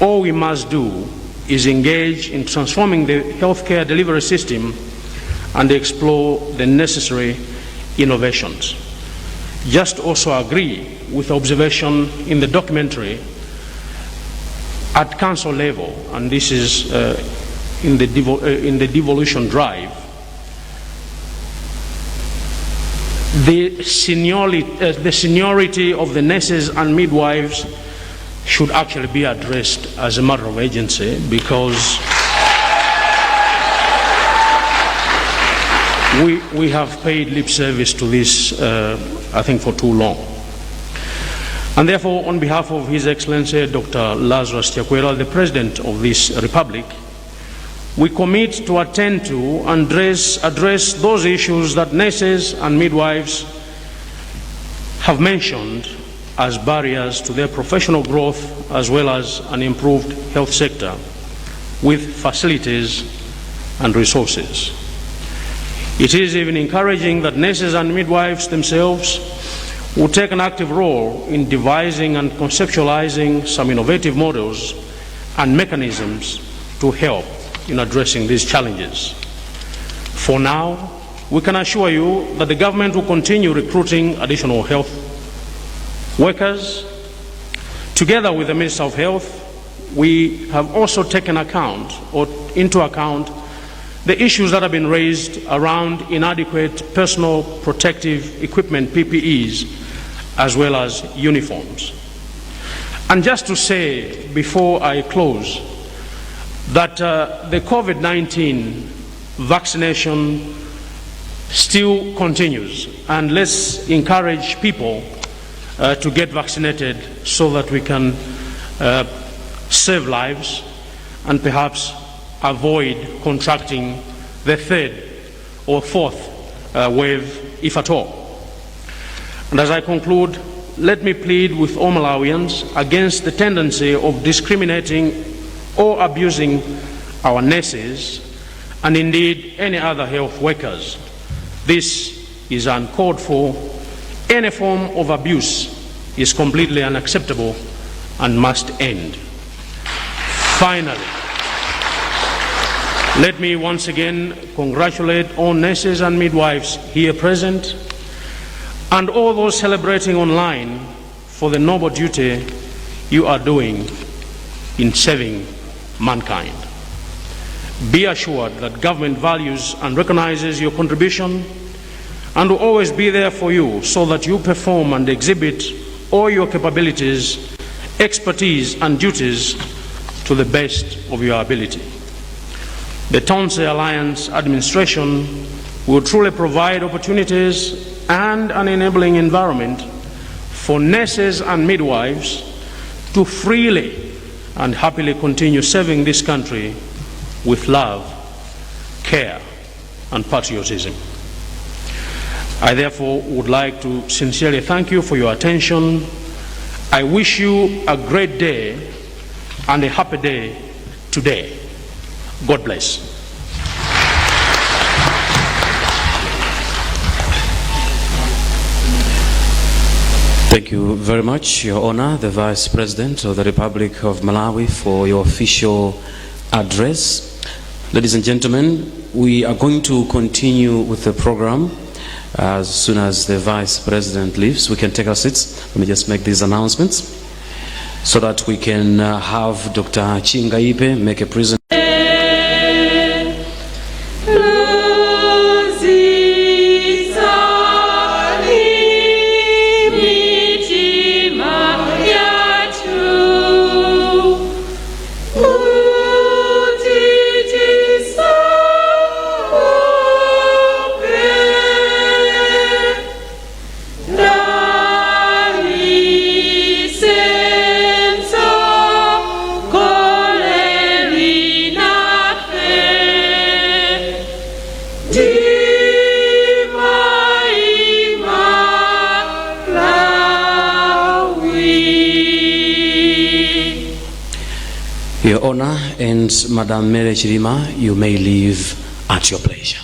All we must do is engage in transforming the healthcare delivery system and explore the necessary innovations. Just also agree with observation in the documentary at council level, and this is in the devolution drive. The seniority of the nurses and midwives should actually be addressed as a matter of urgency, because we have paid lip service to this, I think, for too long. And therefore, on behalf of His Excellency Dr. Lazarus Chakwera, the President of this Republic, we commit to attend to and address those issues that nurses and midwives have mentioned as barriers to their professional growth, as well as an improved health sector with facilities and resources. It is even encouraging that nurses and midwives themselves will take an active role in devising and conceptualizing some innovative models and mechanisms to help in addressing these challenges. For now, we can assure you that the government will continue recruiting additional health workers. Together with the Minister of Health, we have also taken into account the issues that have been raised around inadequate personal protective equipment, PPEs, as well as uniforms. And just to say before I close that the COVID-19 vaccination still continues, and let's encourage people to get vaccinated so that we can save lives and perhaps avoid contracting the third or fourth wave, if at all. And as I conclude, let me plead with all Malawians against the tendency of discriminating or abusing our nurses and indeed any other health workers. This is uncalled for. Any form of abuse is completely unacceptable and must end. Finally, let me once again congratulate all nurses and midwives here present and all those celebrating online for the noble duty you are doing in saving mankind. Be assured that government values and recognizes your contribution and will always be there for you so that you perform and exhibit all your capabilities, expertise and duties to the best of your ability. The Tonse Alliance administration will truly provide opportunities and an enabling environment for nurses and midwives to freely and happily continue serving this country with love, care, and patriotism. I therefore would like to sincerely thank you for your attention. I wish you a great day and a happy day today. God bless. Thank you very much, Your Honor, the Vice President of the Republic of Malawi, for your official address. Ladies and gentlemen, we are going to continue with the program. As soon as the Vice President leaves, we can take our seats. Let me just make these announcements so that we can have Dr. Chingaipe make a presentation. Your Honor and Madam Mary Chilima, you may leave at your pleasure.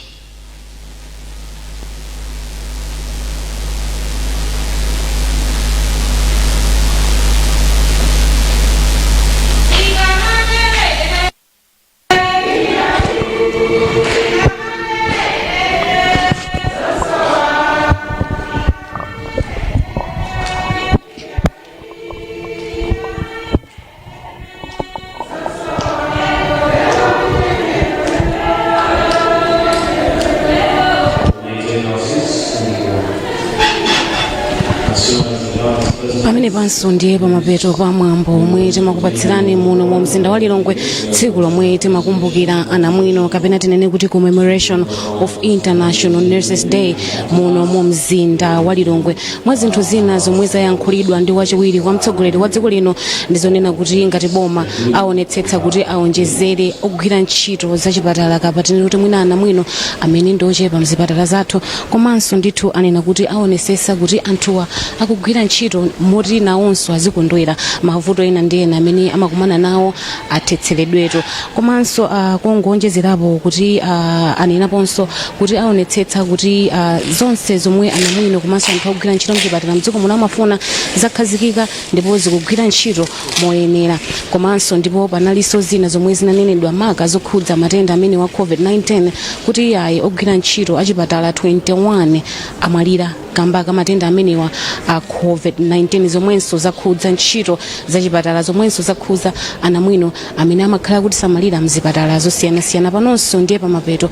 pamene panso ndiye pamapeto pa mwambo omwe timakupatsirani muno mu mzinda wa Lilongwe tsiku lomwe timakumbukira anamwino kapena tinene kuti Commemoration of International Nurses Day muno mu mzinda wa Lilongwe. Mwa zinthu zina zomwe zayankhulidwa ndi wachiwiri kwa mtsogoleri wa dziko lino ndizonena kuti ngati boma aonetsetsa kuti aonjezere ogwira ntchito zachipatala kapatini kuti mwina anamwino amene ndochepa mzipatala zathu, komanso ndithu anena kuti aonesesa kuti anthuwa akugwira ntchito moti nawonso azikondwera mavuto ena ndi ena amene amakumana nawo athetseredwetu. Komanso kungonjezerapo kuti anenaponso kuti aonetsetsa kuti zonse zomwe anamwino komanso anthu akugwira ntchito mchipatala mdziko muno amafuna zakhazikika ndipo zikugwira ntchito moyenera. Komanso ndipo panalinso zina zomwe zinanenedwa maka zokhudza matenda amene wa COVID-19 kuti ayi ogwira ntchito achipatala 21 amwalira kamba ka matenda amenewa a COVID-19 zomwenso zakhudza ntchito zachipatala zomwenso zakhudza anamwino amene amakhala kuti samalira mzipatala zosiyanasiyana. Panonso ndiye pamapeto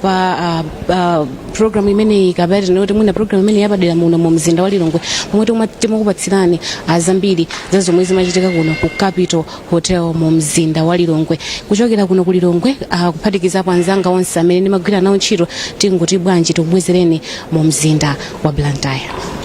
pa program imeneyi kapena tinoti mwina program imeneyi yapadera muno mu mzinda wa Lilongwe pomwe timakupatsirani zambiri za zomwe zimachitika kuno ku Capital Hotel mu mzinda wa Lilongwe. Kuchokera kuno ku Lilongwe kuphatikizapo anzanga onse amene ndimagwira nawo ntchito tingoti bwanji tikubwezereni mu mzinda wa Blantyre.